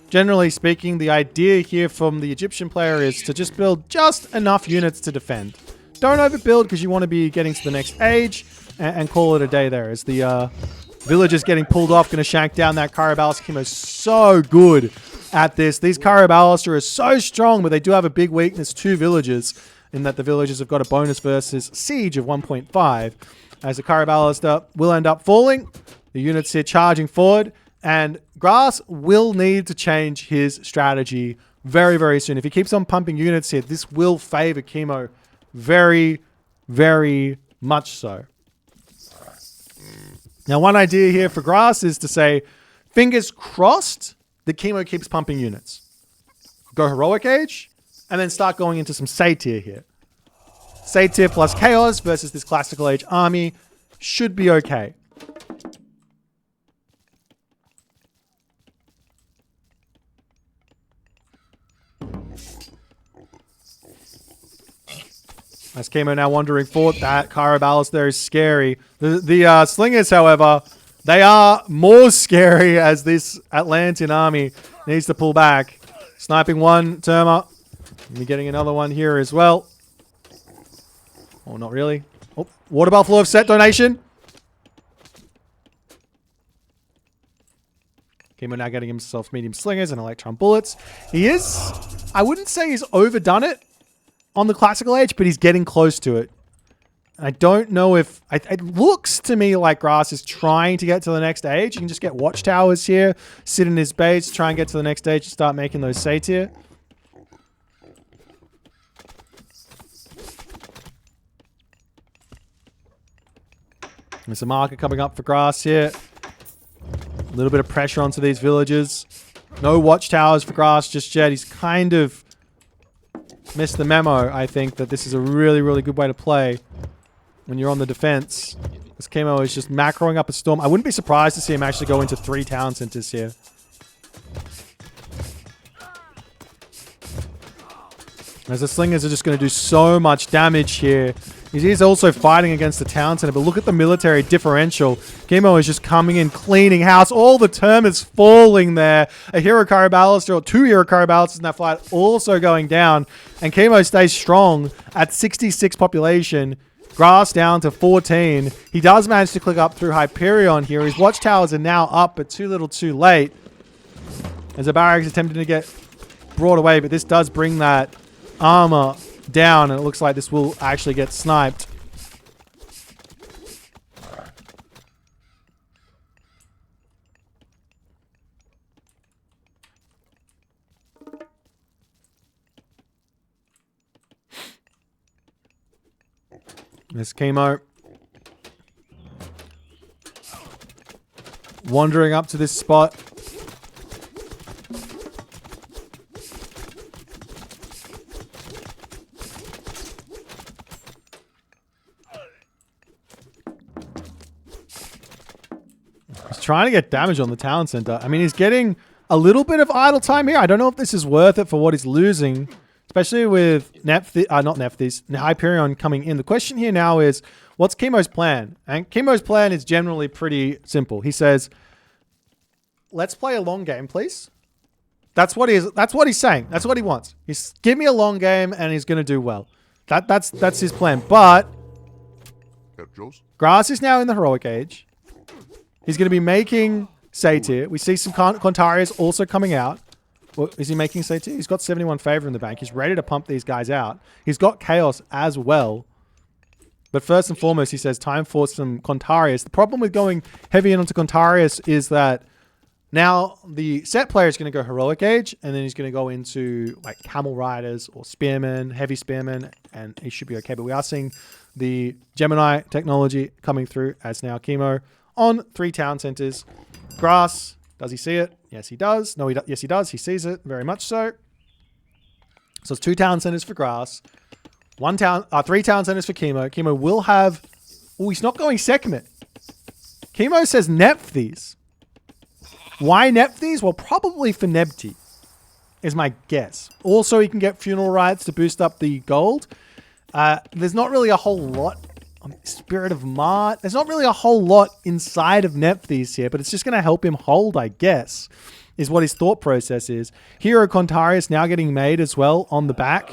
Generally speaking, the idea here from the Egyptian player is to just build just enough units to defend. don't overbuild because you want to be getting to the next age and call it a day there. As the villagers getting pulled off, going to shank down that Caraballas. Chemo's so good at this. These Caraballas are so strong, but they do have a big weakness to villagers in that the villagers have got a bonus versus siege of 1.5. As the Caraballas will end up falling, the units here charging forward, and Grass will need to change his strategy very, very soon. If he keeps on pumping units here, this will favor Chemo very, very much so. Now, one idea here for Grass is to say, fingers crossed that Chemo keeps pumping units. Go Heroic Age, and then start going into some Satyr here. Satyr plus Chaos versus this Classical Age army should be okay. As Chemo now wandering forward, that Caraballas there is scary. The Slingers, however, they are more scary as this Atlantean army needs to pull back. Sniping one Terma. We're getting another one here as well. Oh, not really. Oh, Water Buffalo of set donation. Chemo now getting himself medium slingers and electron bullets. He is, I wouldn't say he's overdone it on the Classical Age, but he's getting close to it. I don't know if... It looks to me like Grass is trying to get to the next age. You can just get watchtowers here, sit in his base, try and get to the next stage and start making those Satyr. There's a marker coming up for Grass here. A little bit of pressure onto these villagers. No watchtowers for Grass just yet. He's kind of missed the memo, I think, that this is a really, really good way to play when you're on the defense. This Chemo is just macroing up a storm. I wouldn't be surprised to see him actually go into 3 town centers here. As the Slingers are just going to do so much damage here. He's also fighting against the town center, but look at the military differential. Chemo is just coming in, cleaning house. All the term is falling there. A Hero Caraballas, or 2 Hero Caraballas in that fight, also going down. And Chemo stays strong at 66 population. Grass down to 14. He does manage to click up through Hyperion here. His watchtowers are now up, but too little too late. As the barracks attempting to get brought away, but this does bring that armor down, and it looks like this will actually get sniped. This Chemo wandering up to this spot. Trying to get damage on the town center. I mean, he's getting a little bit of idle time here. I don't know if this is worth it for what he's losing, especially with Hyperion coming in. The question here now is, what's Chemo's plan? And Chemo's plan is generally pretty simple. He says, let's play a long game, please. That's what he's saying. That's what he wants. He's give me a long game and he's going to do well. That's his plan. But Grass is now in the Heroic Age. He's going to be making Satyr. We see some Contarius also coming out. Well, is he making Satyr? He's got 71 favor in the bank. He's ready to pump these guys out. He's got Chaos as well. But first and foremost, he says time for some Contarius. The problem with going heavy into Contarius is that now the set player is going to go Heroic Age, and then he's going to go into like Camel Riders or Spearmen, Heavy Spearmen, and he should be okay. But we are seeing the Gemini technology coming through as now Chemo on 3 town centers. Grass, does he see it? Yes, he does. No, yes, he does. He sees it very much so. So it's 2 town centers for Grass, 3 town centers for Chemo. Chemo will have. Oh, he's not going Sekhmet. Chemo says Nephthys. Why Nephthys? Well, probably for Nebty, is my guess. Also, he can get funeral rites to boost up the gold. There's not really a whole lot. Spirit of Mart. There's not really a whole lot inside of Nephthys here, but it's just going to help him hold, I guess, is what his thought process is. Hero Contarius now getting made as well on the back.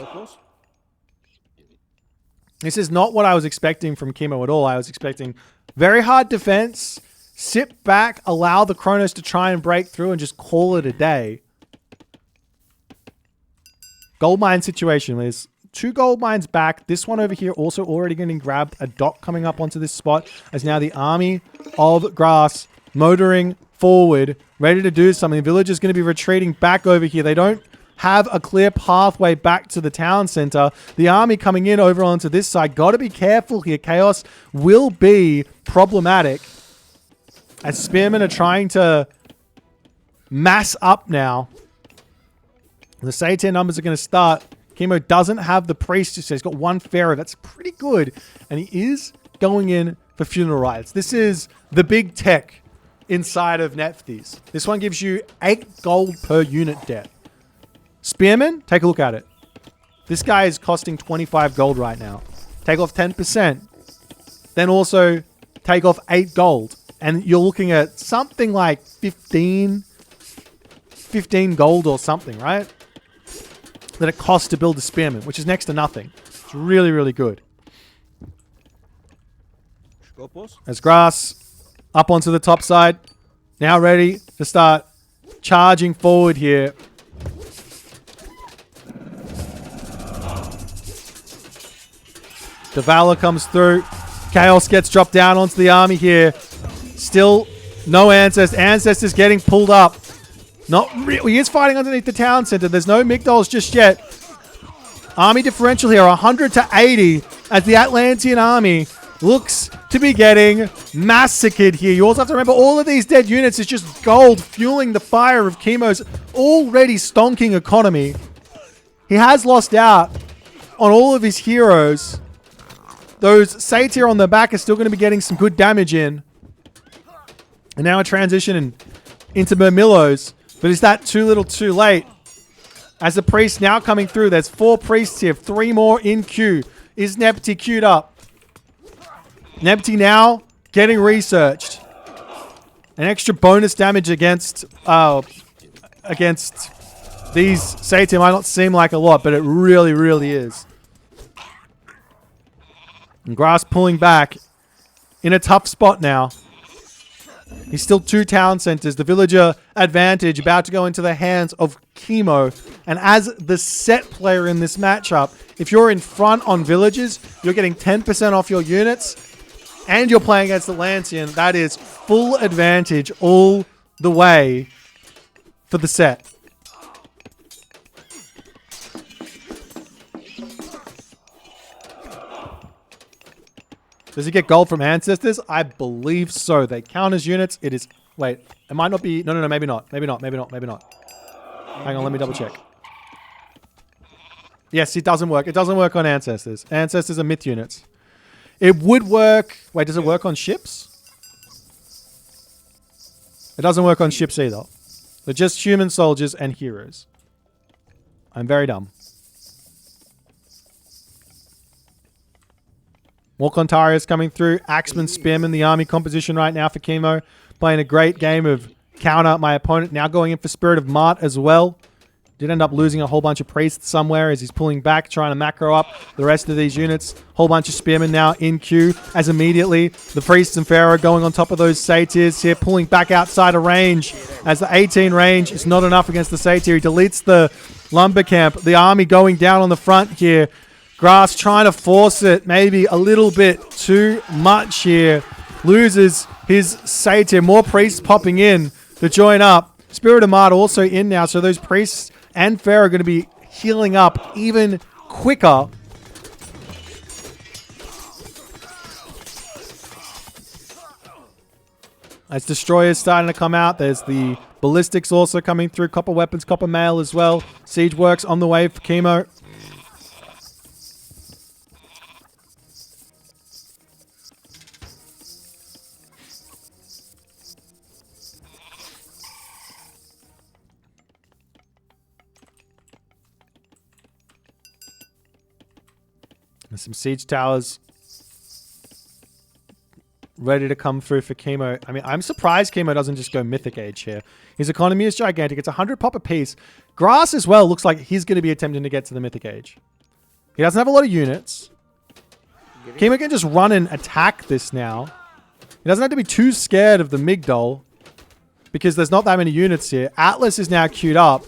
This is not what I was expecting from Chemo at all. I was expecting very hard defense, sit back, allow the Chronos to try and break through and just call it a day. Gold mine situation. There's 2 gold mines back. This one over here also already getting grabbed. A dock coming up onto this spot as now the army of grass motoring forward, ready to do something. The village is going to be retreating back over here. They don't have a clear pathway back to the town center. The army coming in over onto this side. Got to be careful here. Chaos will be problematic as spearmen are trying to mass up now. The Satyr numbers are going to start. Chemo doesn't have the priest. He's got 1 pharaoh. That's pretty good. And he is going in for funeral rites. This is the big tech inside of Nephthys. This one gives you 8 gold per unit debt. Spearman, take a look at it. This guy is costing 25 gold right now. Take off 10%. Then also take off 8 gold. And you're looking at something like 15 gold or something, right? That it costs to build a spearman, which is next to nothing. It's really, really good. As grass up onto the top side. Now ready to start charging forward here. The Valor comes through. Chaos gets dropped down onto the army here. Still no Ancestors. Ancestors getting pulled up. Not really. He is fighting underneath the town center. There's no Migdols just yet. Army differential here, 100 to 80, as the Atlantean army looks to be getting massacred here. You also have to remember all of these dead units is just gold fueling the fire of Chemo's already stonking economy. He has lost out on all of his heroes. Those Satyr on the back are still going to be getting some good damage in. And now a transition into Murmillos. But is that too little too late? As the priest now coming through, there's 4 priests here, 3 more in queue. Is Nepti queued up? Nepti now getting researched. An extra bonus damage against these Satyr might not seem like a lot, but it really, really is. And Grass pulling back in a tough spot now. He's still 2 town centers. The villager advantage about to go into the hands of Chemo. And as the set player in this matchup, if you're in front on villages, you're getting 10% off your units. And you're playing against Atlantean. That is full advantage all the way for the set. Does he get gold from Ancestors? I believe so. They count as units. It is... Wait. It might not be... No, maybe not. Maybe not. Hang on, let me double check. Yes, it doesn't work. It doesn't work on Ancestors. Ancestors are myth units. It would work... Wait, does it work on ships? It doesn't work on ships either. They're just human soldiers and heroes. I'm very dumb. More Contarius coming through. Axeman, Spearman, the army composition right now for Chemo. Playing a great game of counter my opponent. Now going in for Spirit of Mart as well. Did end up losing a whole bunch of priests somewhere as he's pulling back, trying to macro up the rest of these units. Whole bunch of spearmen now in queue as immediately the priests and pharaoh going on top of those satyrs here, pulling back outside of range as the 18 range is not enough against the satyr. He deletes the lumber camp. The army going down on the front here. Grass trying to force it maybe a little bit too much here. Loses his satyr. More priests popping in to join up. Spirit of Mart also in now, so those priests and Pharaoh are going to be healing up even quicker. As Destroyers starting to come out, there's the Ballistics also coming through. Copper Weapons, Copper Mail as well. Siege Works on the way for Chemo. There's some siege towers ready to come through for Chemo. I mean, I'm surprised Chemo doesn't just go Mythic Age here. His economy is gigantic. It's 100 pop a piece. Grass as well looks like he's going to be attempting to get to the Mythic Age. He doesn't have a lot of units. Chemo can just run and attack this now. He doesn't have to be too scared of the Migdol because there's not that many units here. Atlas is now queued up.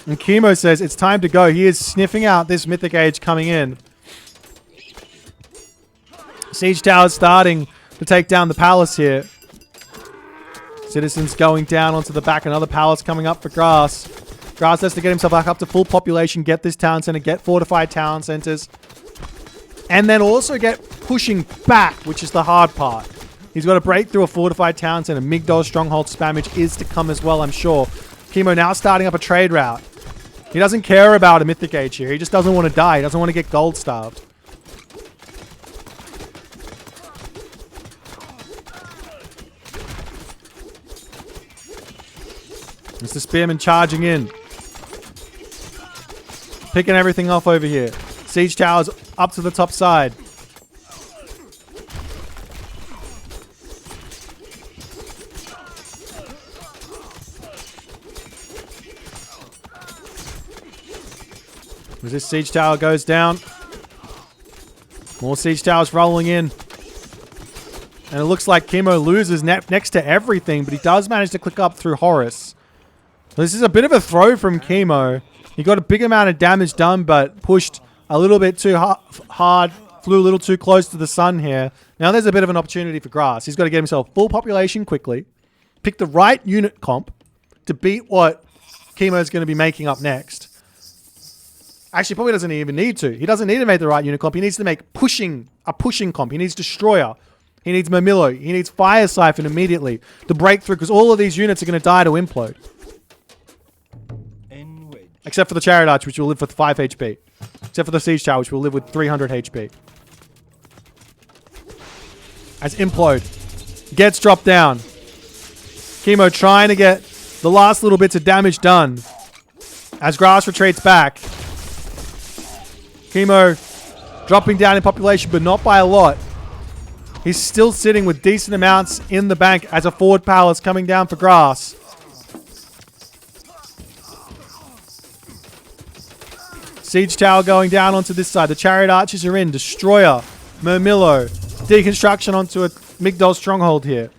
And Chemo says it's time to go. He is sniffing out this Mythic Age coming in. Siege Tower's starting to take down the palace here. Citizens going down onto the back. Another palace coming up for Grass. Grass has to get himself back up to full population, get this town center, get fortified town centers, and then also get pushing back, which is the hard part. He's got to break through a fortified town center. Migdol stronghold spammage is to come as well, I'm sure. Chemo now starting up a trade route. He doesn't care about a Mythic Age here. He just doesn't want to die. He doesn't want to get gold starved. It's the Spearman charging in. Picking everything off over here. Siege Tower's up to the top side. As this Siege Tower goes down. More Siege Towers rolling in. And it looks like Chemo loses next to everything, but he does manage to click up through Horus. This is a bit of a throw from Chemo. He got a big amount of damage done, but pushed a little bit too hard. Flew a little too close to the sun here. Now there's a bit of an opportunity for Grass. He's got to get himself full population quickly. Pick the right unit comp to beat what Chemo's going to be making up next. Actually, probably doesn't even need to. He doesn't need to make the right unit comp. He needs to make a pushing comp. He needs Destroyer. He needs Mamilo. He needs Fire Siphon immediately to break through, because all of these units are going to die to implode. Except for the Chariot Arch, which will live with 5 HP. Except for the Siege Tower, which will live with 300 HP. As Implode gets dropped down. Chemo trying to get the last little bits of damage done. As Grass retreats back. Chemo dropping down in population, but not by a lot. He's still sitting with decent amounts in the bank as a forward palace coming down for Grass. Siege Tower going down onto this side. The Chariot Archers are in. Destroyer. Murmillo. Deconstruction onto a Migdol stronghold here.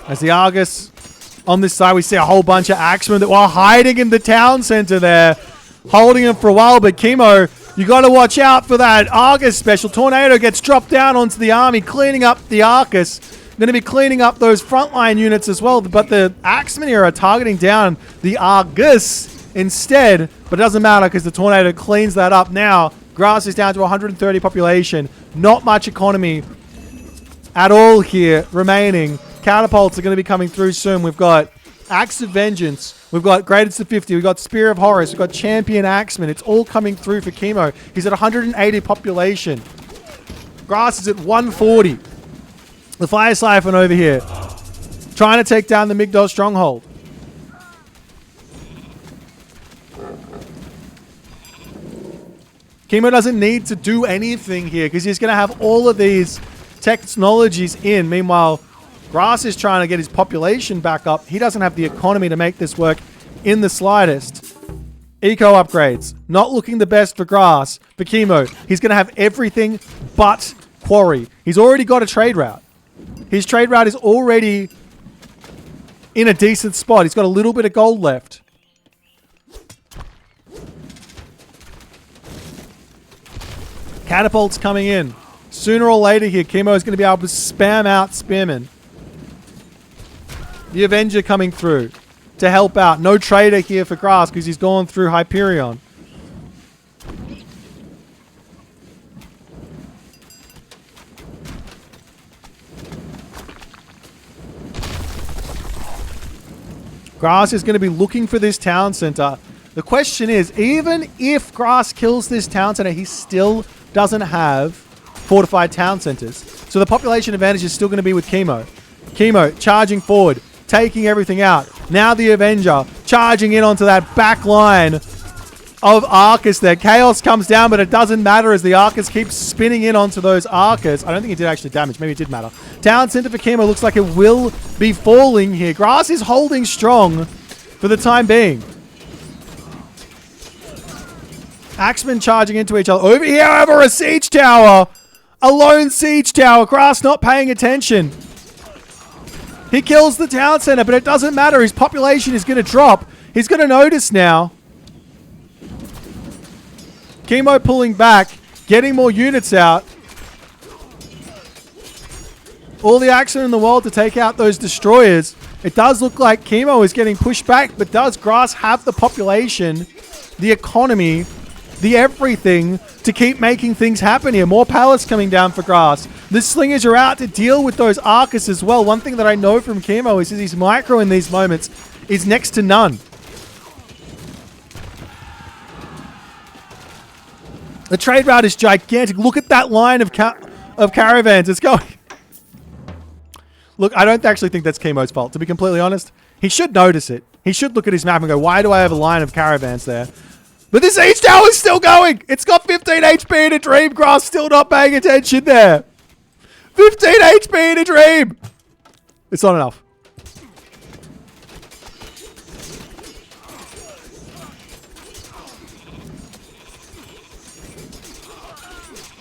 As the Argus on this side, we see a whole bunch of Axemen that were hiding in the town center there. Holding them for a while, but Chemo, you got to watch out for that Argus special. Tornado gets dropped down onto the army, cleaning up the Argus. Going to be cleaning up those frontline units as well, but the Axemen here are targeting down the Argus instead, but it doesn't matter because the Tornado cleans that up now. Grass is down to 130 population. Not much economy at all here remaining. Catapults are going to be coming through soon. We've got Axe of Vengeance. We've got Greatest of 50. We've got Spear of Horus. We've got Champion Axeman. It's all coming through for Chemo. He's at 180 population. Grass is at 140. The Fire Siphon over here. Trying to take down the Migdol stronghold. Chemo doesn't need to do anything here because he's going to have all of these technologies in. Meanwhile, Grass is trying to get his population back up. He doesn't have the economy to make this work in the slightest. Eco upgrades. Not looking the best for Grass. For Chemo, he's going to have everything but Quarry. He's already got a trade route. His trade route is already in a decent spot. He's got a little bit of gold left. Catapults coming in. Sooner or later here, Chemo is going to be able to spam out Spearmen. The Avenger coming through to help out. No trader here for Grass because he's gone through Hyperion. Grass is going to be looking for this town center. The question is, even if Grass kills this town center, he still doesn't have fortified town centers. So the population advantage is still going to be with Chemo. Chemo charging forward, taking everything out. Now the Avenger charging in onto that back line of Arcus there. Chaos comes down, but it doesn't matter as the Arcus keeps spinning in onto those Arcus. I don't think it did actually damage. Maybe it did matter. Town Center for Chemo looks like it will be falling here. Grass is holding strong for the time being. Axemen charging into each other. Over here, over a siege tower. A lone siege tower. Grass not paying attention. He kills the town center, but it doesn't matter. His population is going to drop. He's going to notice now. Chemo pulling back, getting more units out. All the action in the world to take out those destroyers. It does look like Chemo is getting pushed back, but does Grass have the population, the economy, the everything to keep making things happen here? More pallets coming down for Grass. The Slingers are out to deal with those Arcus as well. One thing that I know from Chemo is his micro in these moments is next to none. The trade route is gigantic. Look at that line of caravans. It's going... Look, I don't actually think that's Chemo's fault, to be completely honest. He should notice it. He should look at his map and go, why do I have a line of caravans there? But this siege tower is still going. It's got 15 HP in a dream. Grass still not paying attention there. 15 HP in a dream. It's not enough.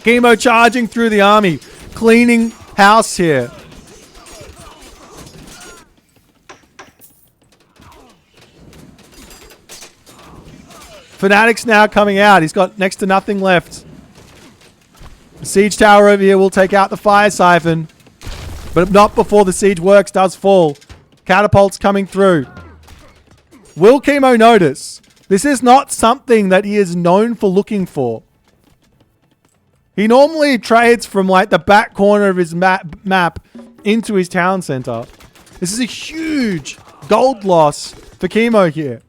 Chemo charging through the army. Cleaning house here. Fnatic's now coming out. He's got next to nothing left. The siege tower over here will take out the fire siphon. But not before the siege works does fall. Catapults coming through. Will Chemo notice? This is not something that he is known for looking for. He normally trades from like the back corner of his map into his town center. This is a huge gold loss for Chemo here.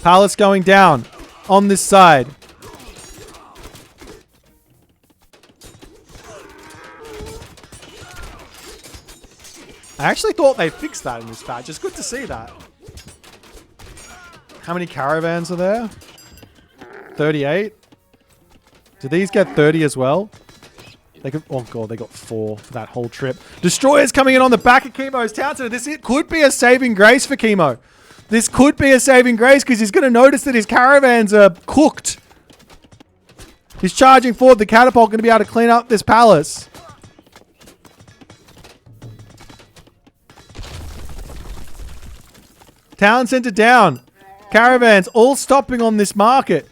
Palace going down on this side. I actually thought they fixed that in this patch. It's good to see that. How many caravans are there? 38? Do these get 30 as well? They could, oh god, they got 4 for that whole trip. Destroyers coming in on the back of Chemo's town center. This could be a saving grace for Chemo. This could be a saving grace because he's going to notice that his caravans are cooked. He's charging forward. The catapult going to be able to clean up this palace. Town center down. Caravans all stopping on this market.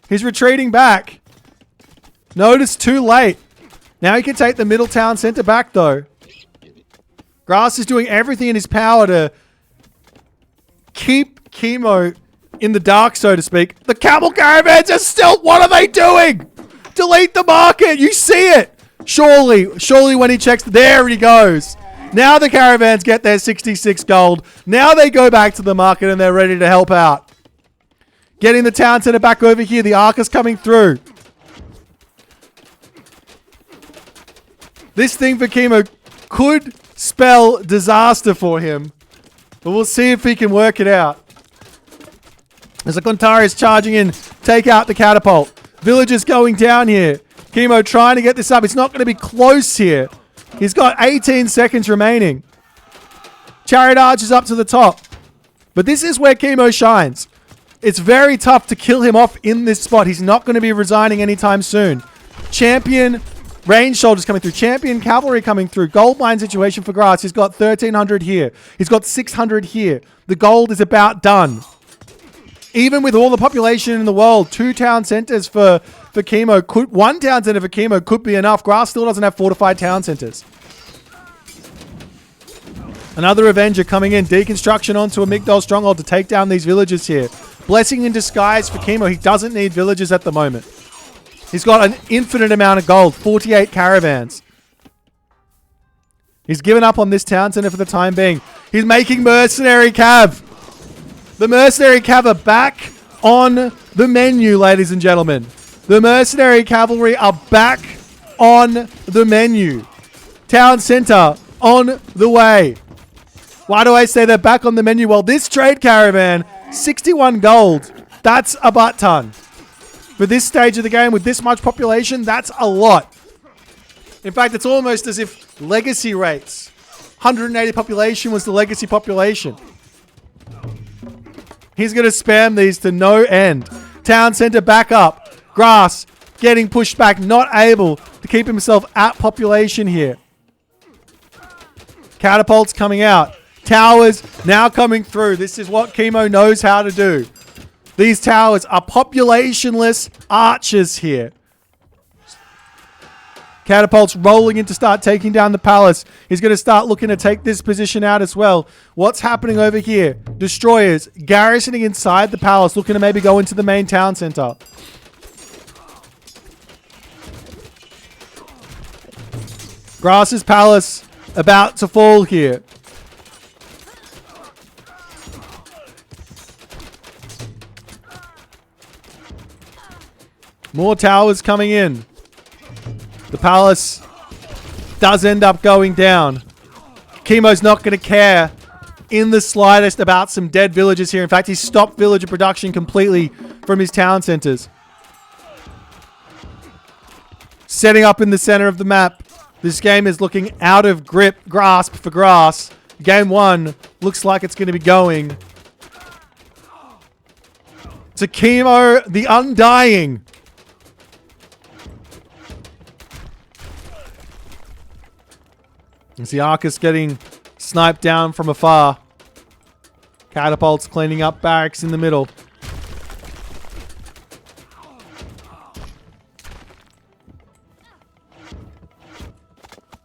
He's retreating back. Notice too late. Now he can take the middle town center back though. Grass is doing everything in his power to keep Chemo in the dark, so to speak. The camel caravans are still... What are they doing? Delete the market. You see it. Surely when he checks... There he goes. Now the caravans get their 66 gold. Now they go back to the market and they're ready to help out. Getting the town center back over here. The Arcus coming through. This thing for Chemo could spell disaster for him. But we'll see if he can work it out. As the Clontari is charging in, take out the catapult. Villagers going down here. Chemo trying to get this up. It's not going to be close here. He's got 18 seconds remaining. Chariot Archers up to the top. But this is where Chemo shines. It's very tough to kill him off in this spot. He's not going to be resigning anytime soon. Champion range soldiers coming through. Champion cavalry coming through. Gold mine situation for Grass. He's got 1,300 here. He's got 600 here. The gold is about done. Even with all the population in the world, 2 town centers for Chemo. 1 town center for Chemo could be enough. Grass still doesn't have fortified town centers. Another Avenger coming in. Deconstruction onto a Migdol stronghold to take down these villagers here. Blessing in disguise for Chemo. He doesn't need villagers at the moment. He's got an infinite amount of gold. 48 caravans. He's given up on this town center for the time being. He's making mercenary cav. The mercenary cav are back on the menu, ladies and gentlemen. The mercenary cavalry are back on the menu. Town center on the way. Why do I say they're back on the menu? Well, this trade caravan, 61 gold. That's a butt ton. For this stage of the game with this much population, that's a lot. In fact, it's almost as if legacy rates. 180 population was the legacy population. He's going to spam these to no end. Town center back up. Grass getting pushed back, not able to keep himself at population here. Catapults coming out. Towers now coming through. This is what Chemo knows how to do. These towers are populationless archers here. Catapults rolling in to start taking down the palace. He's going to start looking to take this position out as well. What's happening over here? Destroyers garrisoning inside the palace, looking to maybe go into the main town center. Grass's palace about to fall here. More towers coming in. The palace does end up going down. Chemo's not going to care in the slightest about some dead villagers here. In fact, he stopped villager production completely from his town centers. Setting up in the center of the map. This game is looking out of grasp for Grass. Game 1 looks like it's going to be going to Chemo the Undying. As the Arcus getting sniped down from afar. Catapults cleaning up barracks in the middle.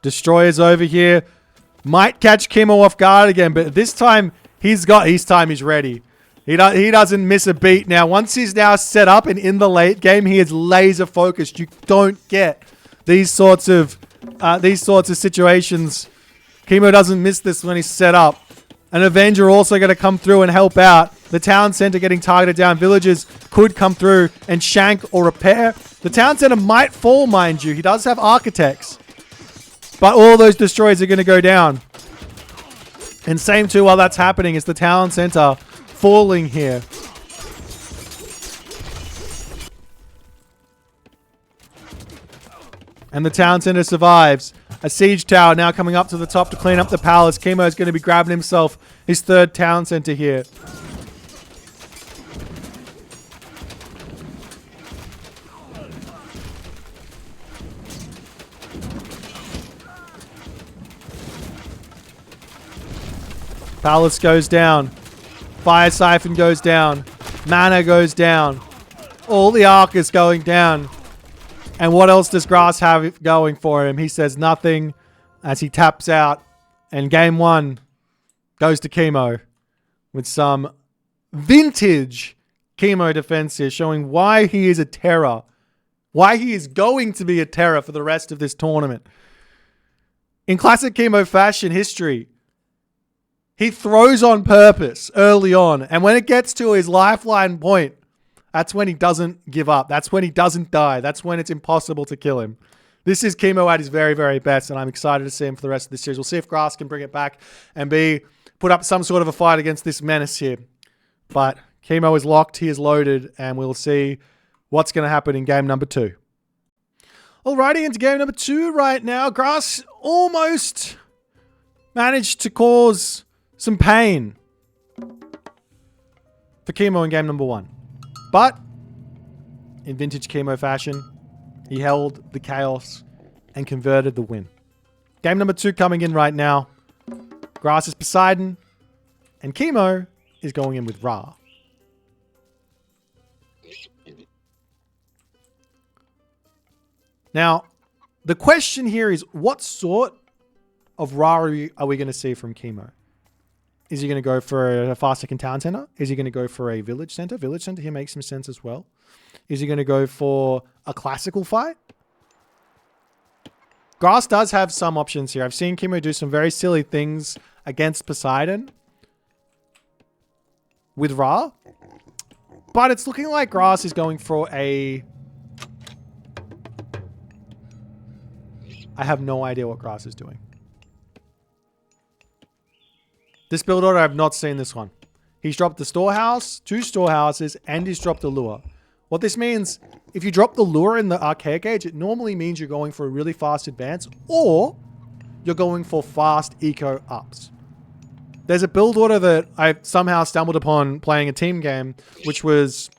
Destroyers over here. Might catch Chemo off guard again, but this time he's got his time. He's ready. He doesn't miss a beat now. Once he's now set up and in the late game, he is laser focused. You don't get these sorts of situations. Chemo doesn't miss this when he's set up. An Avenger also going to come through and help out. The town center getting targeted down. Villagers could come through and shank or repair. The town center might fall, mind you. He does have architects. But all those destroyers are going to go down. And same too while that's happening is the town center falling here. And the town center survives. A siege tower now coming up to the top to clean up the palace. Chemo is going to be grabbing himself his third town center here. Palace goes down. Fire Siphon goes down. Mana goes down. All the Arc is going down. And what else does Grass have going for him? He says nothing as he taps out. And game 1 goes to Chemo with some vintage Chemo defense here, showing why he is a terror. Why he is going to be a terror for the rest of this tournament. In classic Chemo fashion history, he throws on purpose early on. And when it gets to his lifeline point, that's when he doesn't give up. That's when he doesn't die. That's when it's impossible to kill him. This is Chemo at his very, very best, and I'm excited to see him for the rest of this series. We'll see if Grass can bring it back and put up some sort of a fight against this menace here. But Chemo is locked, he is loaded, and we'll see what's going to happen in game number 2. Alrighty, into game number 2 right now. Grass almost managed to cause some pain for Chemo in game number 1. But in vintage Chemo fashion, he held the chaos and converted the win. Game number 2 coming in right now. Grass is Poseidon, and Chemo is going in with Ra. Now, the question here is, what sort of Ra are we going to see from Chemo? Is he going to go for a fast second town center? Is he going to go for a village center? Village center here makes some sense as well. Is he going to go for a classical fight? Grass does have some options here. I've seen Chemo do some very silly things against Poseidon with Ra. But it's looking like Grass is going for a... I have no idea what Grass is doing. This build order, I've not seen this one. He's dropped the storehouse, 2 storehouses, and he's dropped a lure. What this means, if you drop the lure in the archaic age, it normally means you're going for a really fast advance, or you're going for fast eco ups. There's a build order that I somehow stumbled upon playing a team game, which was,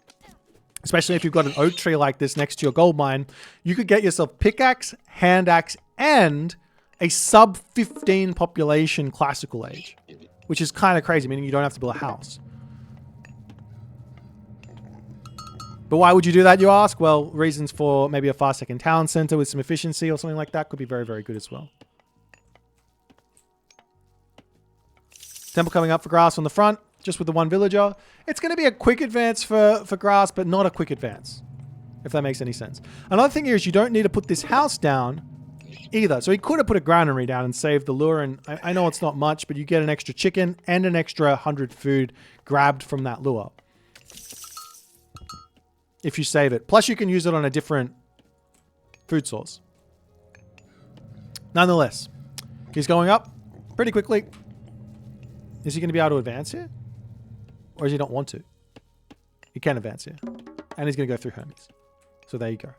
especially if you've got an oak tree like this next to your gold mine, you could get yourself pickaxe, hand axe, and a sub 15 population classical age, which is kind of crazy, meaning you don't have to build a house. But why would you do that, you ask? Well, reasons for maybe a fast second town center with some efficiency or something like that could be very, very good as well. Temple coming up for grass on the front, just with the 1 villager. It's going to be a quick advance for grass, but not a quick advance, if that makes any sense. Another thing here is you don't need to put this house down either. So he could have put a granary down and saved the lure, and I know it's not much, but you get an extra chicken and an extra 100 food grabbed from that lure if you save it. Plus you can use it on a different food source. Nonetheless, he's going up pretty quickly. Is he going to be able to advance here? Or does he not want to? He can advance here. And he's going to go through Hermes. So there you go.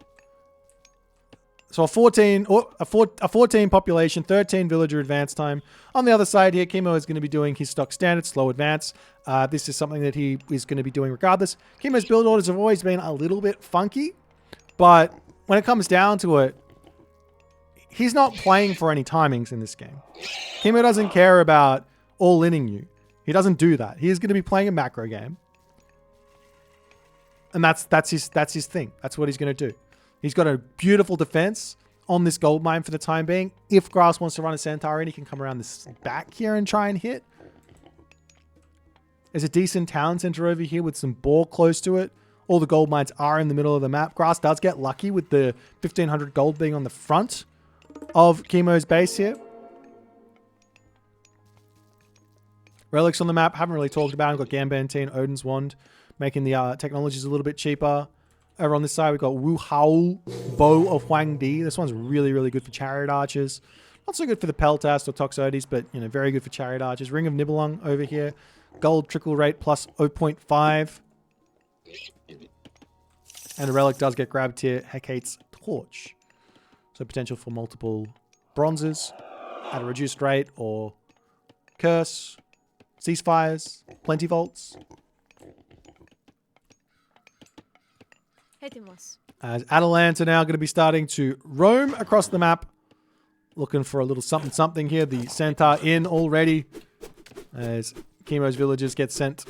So a 14 population, 13 villager advance time. On the other side here, Chemo is going to be doing his stock standard slow advance. This is something that he is going to be doing regardless. Chemo's build orders have always been a little bit funky, but when it comes down to it, he's not playing for any timings in this game. Chemo doesn't care about all-inning you. He doesn't do that. He is going to be playing a macro game. And that's his thing. That's what he's going to do. He's got a beautiful defense on this gold mine for the time being. If Grass wants to run a Centaur in, he can come around this back here and try and hit. There's a decent town center over here with some bore close to it. All the gold mines are in the middle of the map. Grass does get lucky with the 1500 gold being on the front of Chemo's base here. Relics on the map, haven't really talked about them. We've got Gambantine, Odin's Wand, making the technologies a little bit cheaper. Over on this side, we've got Wu Hao, Bow of Huang Di. This one's really, really good for chariot archers. Not so good for the Peltast or Toxotes, but very good for chariot archers. Ring of Nibelung over here. Gold trickle rate plus 0.5. And a relic does get grabbed here. Hecate's Torch. So potential for multiple bronzes at a reduced rate, or Curse, Ceasefires, Plenty Vaults. As Atalanta now going to be starting to roam across the map, looking for a little something here. The Centaur in already, as Chemo's villagers get sent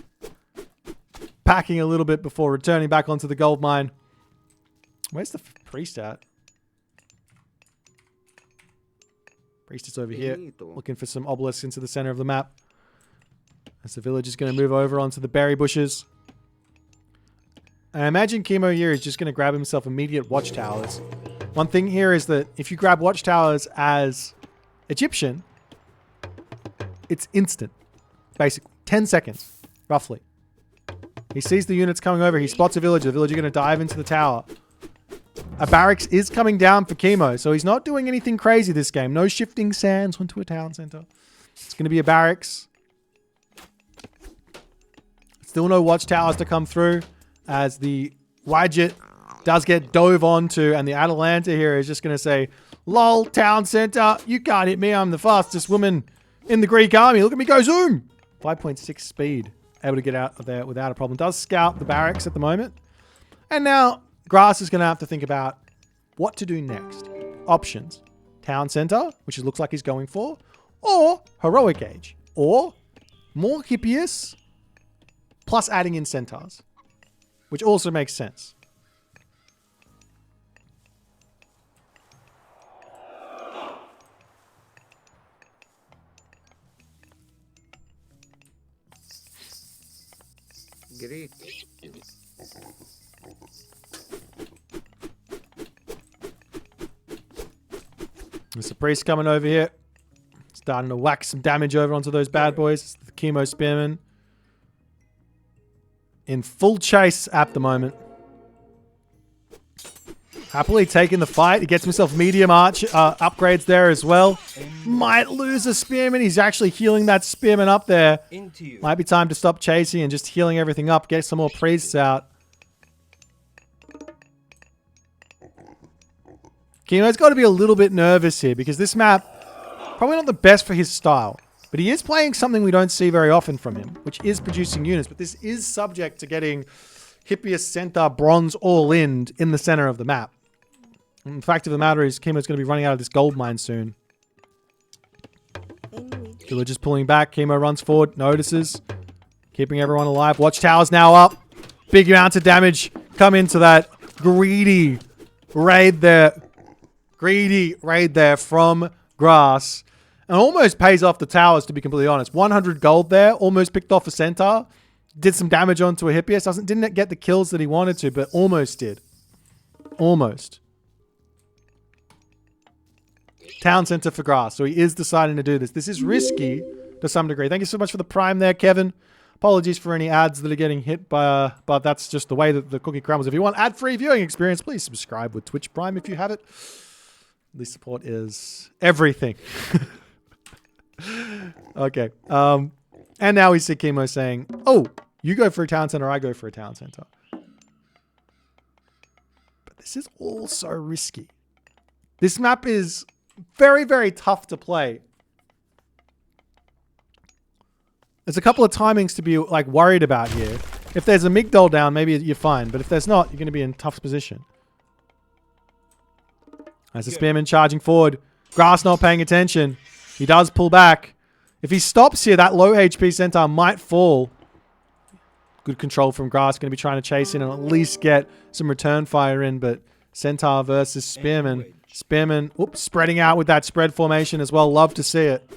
packing a little bit before returning back onto the gold mine. Where's the priest at? Priest is over here, looking for some obelisks into the center of the map. As the village is going to move over onto the berry bushes. I imagine Chemo here is just going to grab himself immediate watchtowers. One thing here is that if you grab watchtowers as Egyptian, it's instant. Basically, 10 seconds, roughly. He sees the units coming over. He spots a villager. The villager going to dive into the tower. A barracks is coming down for Chemo, so he's not doing anything crazy this game. No shifting sands onto a town center. It's going to be a barracks. Still no watchtowers to come through, as the Wadjet does get dove onto, and the Atalanta here is just going to say, lol, town center, you can't hit me. I'm the fastest woman in the Greek army. Look at me go zoom. 5.6 speed. Able to get out of there without a problem. Does scout the barracks at the moment. And now Grass is going to have to think about what to do next. Options. Town center, which it looks like he's going for, or heroic age, or more hippies, plus adding in centaurs, which also makes sense. Great. There's a priest coming over here. Starting to whack some damage over onto those bad boys. The Chemo Spearman. In full chase at the moment. Happily taking the fight. He gets himself medium arch upgrades there as well. Might lose a spearman. He's actually healing that spearman up there. Might be time to stop chasing and just healing everything up. Get some more priests out. Chemo's got to be a little bit nervous here because this map, probably not the best for his style. But he is playing something we don't see very often from him, which is producing units. But this is subject to getting Hippias Centaur Bronze all in the center of the map. And the fact of the matter is, Chemo's going to be running out of this gold mine soon. Villagers pulling back. Chemo runs forward, notices. Keeping everyone alive. Watchtower's now up. Big amounts of damage come into that greedy raid there. Greedy raid there from Grass. And almost pays off the towers, to be completely honest. 100 gold there. Almost picked off a Centaur. Did some damage onto a Hippias. Didn't get the kills that he wanted to, but almost did. Almost. Town center for Grass. So he is deciding to do this. This is risky to some degree. Thank you so much for the prime there, Kevin. Apologies for any ads that are getting hit by, but that's just the way that the cookie crumbles. If you want ad-free viewing experience, please subscribe with Twitch Prime if you have it. The support is everything. Okay. And now we see Chemo saying, oh, you go for a town center, I go for a town center. But this is also risky. This map is very, very tough to play. There's a couple of timings to be like worried about here. If there's a Migdol down, maybe you're fine. But if there's not, you're going to be in a tough position. As the Spearman charging forward. Grass not paying attention. He does pull back. If he stops here, that low HP Centaur might fall. Good control from Grass. Going to be trying to chase in and at least get some return fire in. But Centaur versus Spearman. Spearman, oops, spreading out with that spread formation as well. Love to see it.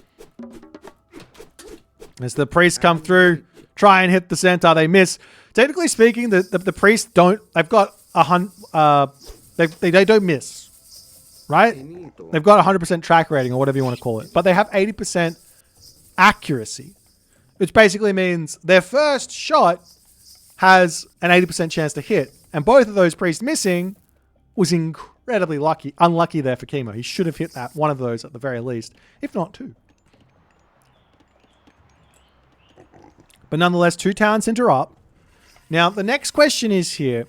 As the priests come through, try and hit the Centaur. They miss. Technically speaking, the priests don't... They've got they don't miss. Right? They've got 100% track rating or whatever you want to call it. But they have 80% accuracy. Which basically means their first shot has an 80% chance to hit. And both of those priests missing was incredibly unlucky there for Chemo. He should have hit that one of those at the very least, if not two. But nonetheless, 2 town center up. Now, the next question is here.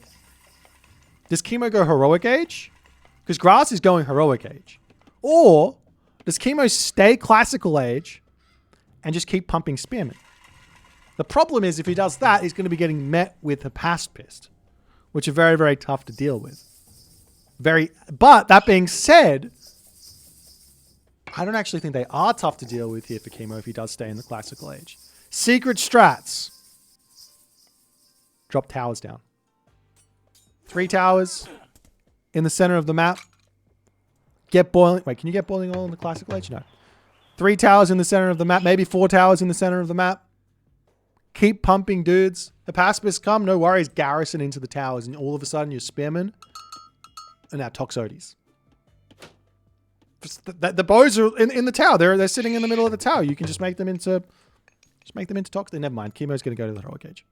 Does Chemo go heroic age? Because Grass is going heroic age. Or does Chemo stay classical age and just keep pumping Spearman? The problem is if he does that, he's going to be getting met with a past pist, which are very, very tough to deal with. But that being said, I don't actually think they are tough to deal with here for Chemo if he does stay in the classical age. Secret strats. Drop towers down. 3 towers in the center of the map. Get boiling. Wait, can you get boiling oil in the classical age? No. 3 towers in the center of the map. Maybe 4 towers in the center of the map. Keep pumping dudes. The pacifists come. No worries. Garrison into the towers. And all of a sudden, your spearmen are now Toxotes. The bows are in the tower. They're sitting in the middle of the tower. You can just make them into... Just make them into Tox. Never mind. Chemo's going to go to the heroic age.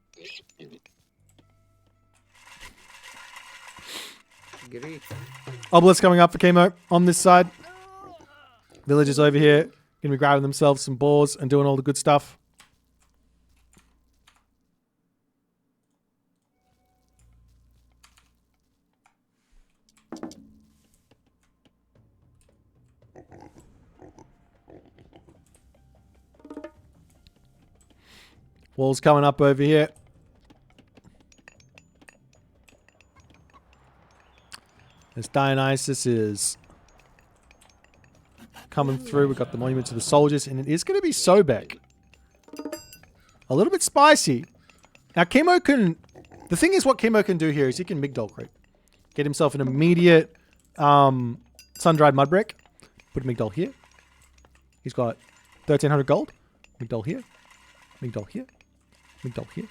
Obelisk coming up for Chemo on this side. Villagers over here going to be grabbing themselves some boars and doing all the good stuff. Walls coming up over here. As Dionysus is coming through, we've got the monument to the soldiers, and it is going to be Sobek. A little bit spicy. Now, Chemo can... The thing is, what Chemo can do here is he can Migdol creep. Get himself an immediate sun-dried mud brick. Put a Migdol here. He's got 1,300 gold. Migdol here. Migdol here. Migdol here.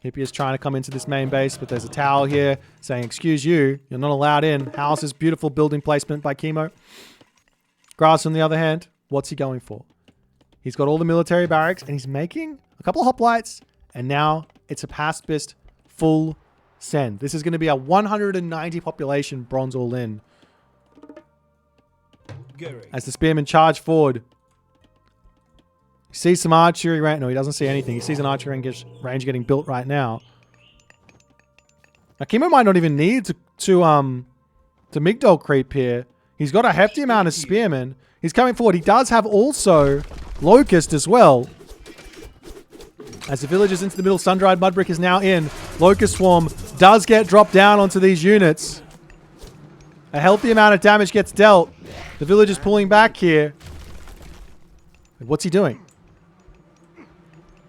Hippias trying to come into this main base, but there's a tower here saying, excuse you, you're not allowed in. Houses, beautiful building placement by Chemo. Grass, on the other hand, what's he going for? He's got all the military barracks, and he's making a couple of hoplites, and now it's a pacifist full Send. This is going to be a 190 population bronze all in. As the spearmen charge forward. He sees some archery range. No, he doesn't see anything. He sees an archery range getting built right now. Now, Chemo might not even need to Migdol creep here. He's got a hefty amount of spearmen. He's coming forward. He does have also Locust as well. As the villagers into the middle, Sun-Dried Mudbrick is now in. Locust Swarm does get dropped down onto these units. A healthy amount of damage gets dealt. The villagers pulling back here. What's he doing?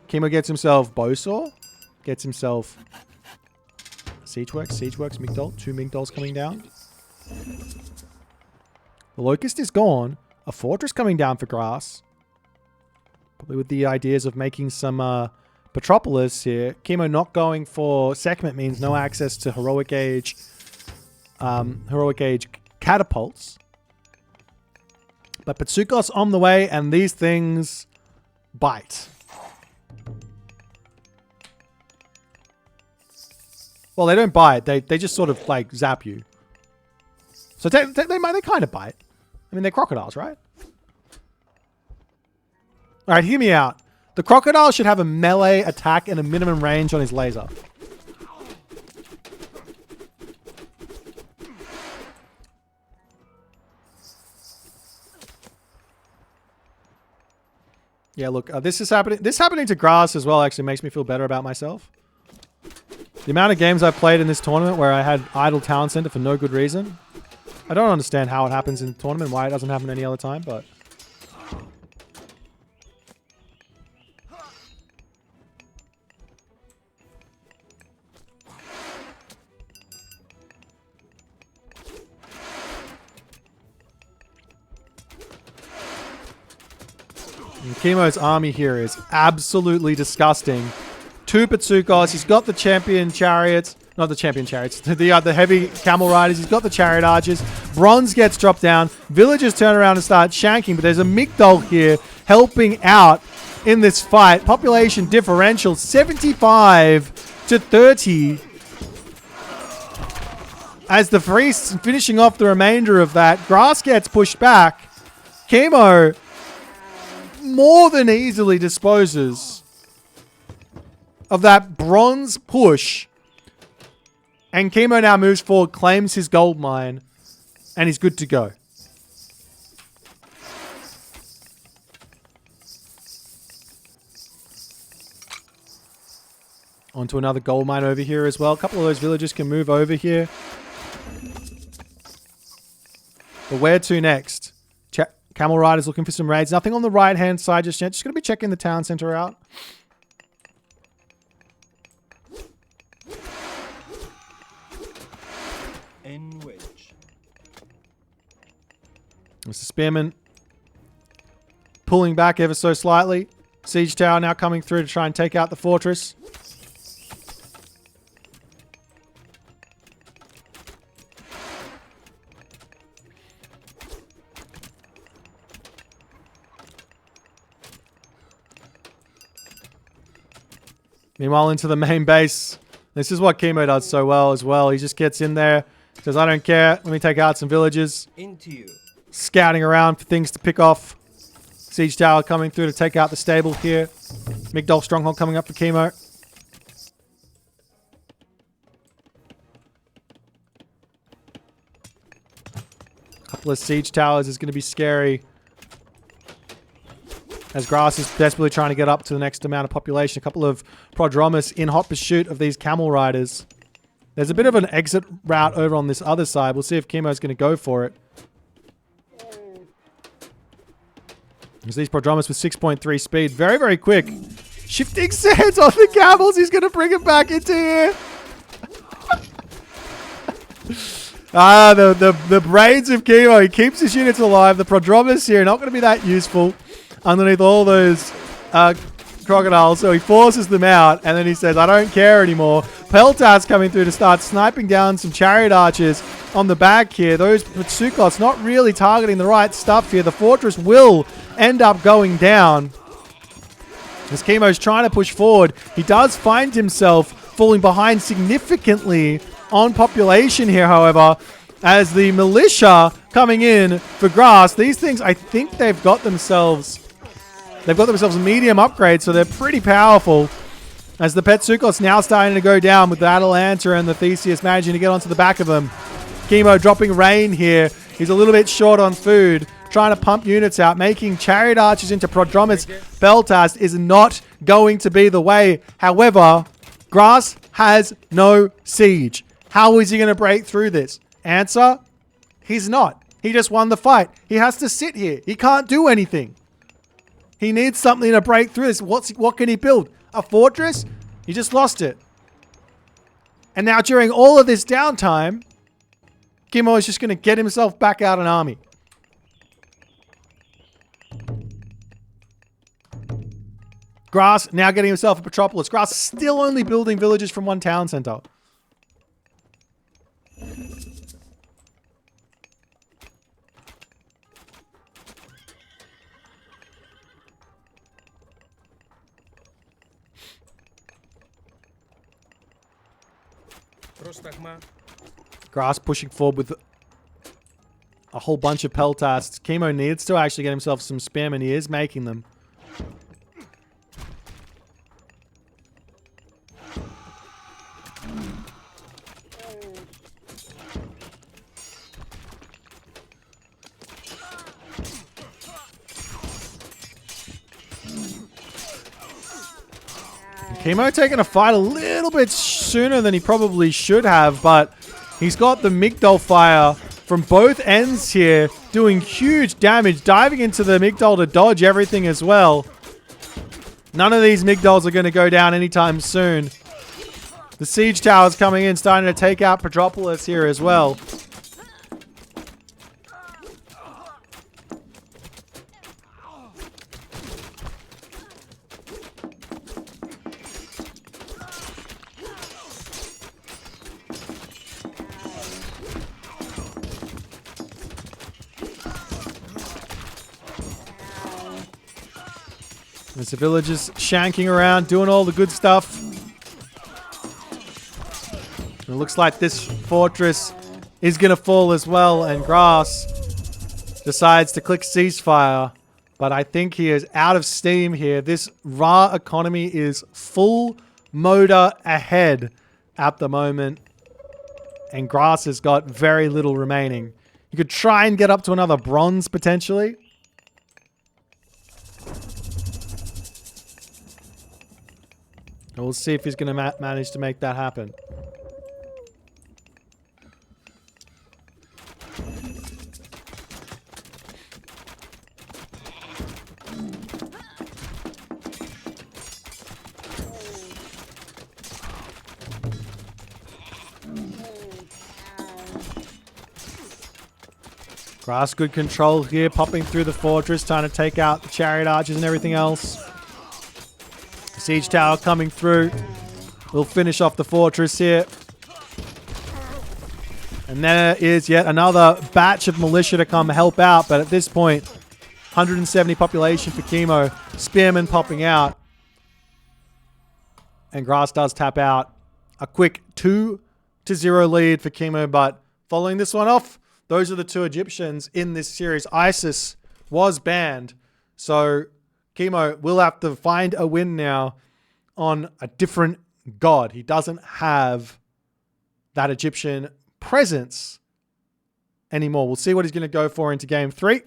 Chemo gets himself Bowsaw. Gets himself Siegeworks, Migdol. 2 Migdols coming down. The Locust is gone. A Fortress coming down for grass. Probably with the ideas of making some Petropolis here. Chemo not going for Sekhmet means no access to heroic age catapults. But Petsukos on the way, and these things bite. Well, they don't bite. They just sort of like zap you. So they kind of bite. I mean, they're crocodiles, right? All right, hear me out. The crocodile should have a melee attack and a minimum range on his laser. Yeah, look, this is happening. This happening to grass as well actually makes me feel better about myself. The amount of games I've played in this tournament where I had idle Town Center for no good reason. I don't understand how it happens in the tournament, why it doesn't happen any other time, but... And Chemo's army here is absolutely disgusting. 2 Petsukos. He's got the champion chariots. Not the champion chariots. The heavy camel riders. He's got the chariot archers. Bronze gets dropped down. Villagers turn around and start shanking. But there's a Migdol here helping out in this fight. Population differential 75 to 30. As the Freeze finishing off the remainder of that. Grass gets pushed back. Chemo more than easily disposes of that bronze push. And Chemo now moves forward, claims his gold mine, and he's good to go. Onto another gold mine over here as well. A couple of those villagers can move over here. But where to next? Camel Riders looking for some raids. Nothing on the right-hand side just yet. Just going to be checking the town center out. There's the Spearman pulling back ever so slightly. Siege Tower now coming through to try and take out the fortress. Meanwhile, into the main base. This is what Chemo does so well as well. He just gets in there, says, I don't care. Let me take out some villages. Into you. Scouting around for things to pick off. Siege Tower coming through to take out the stable here. Migdol Stronghold coming up for Chemo. Couple of Siege Towers is going to be scary. As Grass is desperately trying to get up to the next amount of population. A couple of Prodromus in hot pursuit of these Camel Riders. There's a bit of an exit route over on this other side. We'll see if Chemo's going to go for it. There's these Prodromus with 6.3 speed. Very, very quick. Shifting sands on the camels. He's going to bring it back into here. The brains of Chemo. He keeps his units alive. The Prodromus here not going to be that useful underneath all those crocodiles. So he forces them out. And then he says, I don't care anymore. Peltat's coming through to start sniping down some chariot archers on the back here. Those Petsukos not really targeting the right stuff here. The fortress will end up going down. As Chemo's trying to push forward, he does find himself falling behind significantly on population here, however, as the militia coming in for grass. These things, I think they've got themselves medium upgrades, so they're pretty powerful. As the Petsukos now starting to go down with the Atalanta and the Theseus managing to get onto the back of them. Chemo dropping rain here. He's a little bit short on food, trying to pump units out. Making chariot archers into Prodromus Beltast is not going to be the way. However, Grass has no siege. How is he going to break through this? Answer, he's not. He just won the fight. He has to sit here. He can't do anything. He needs something to break through this. What can he build? A fortress? He just lost it. And now during all of this downtime, Kimmo is just going to get himself back out an army. Grass now getting himself a Petropolis. Grass still only building villages from one town center. Grass pushing forward with a whole bunch of peltasts. Chemo needs to actually get himself some spam, and he is making them. Chemo taking a fight a little bit sooner than he probably should have, but he's got the Migdol fire from both ends here, doing huge damage, diving into the Migdol to dodge everything as well. None of these Migdols are going to go down anytime soon. The siege tower's coming in, starting to take out Petropolis here as well. There's the villagers shanking around, doing all the good stuff. It looks like this fortress is going to fall as well, and Grass decides to click ceasefire. But I think he is out of steam here. This Ra economy is full motor ahead at the moment, and Grass has got very little remaining. You could try and get up to another bronze potentially. We'll see if he's going to manage to make that happen. Grass good control here, popping through the fortress, trying to take out the chariot archers and everything else. Siege tower coming through. We'll finish off the fortress here. And there is yet another batch of militia to come help out. But at this point, 170 population for Chemo. Spearmen popping out. And Grass does tap out. A quick 2-0 lead for Chemo. But following this one off, those are the two Egyptians in this series. Isis was banned. So Chemo will have to find a win now on a different god. He doesn't have that Egyptian presence anymore. We'll see what he's going to go for into game 3.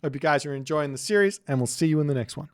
Hope you guys are enjoying the series, and we'll see you in the next one.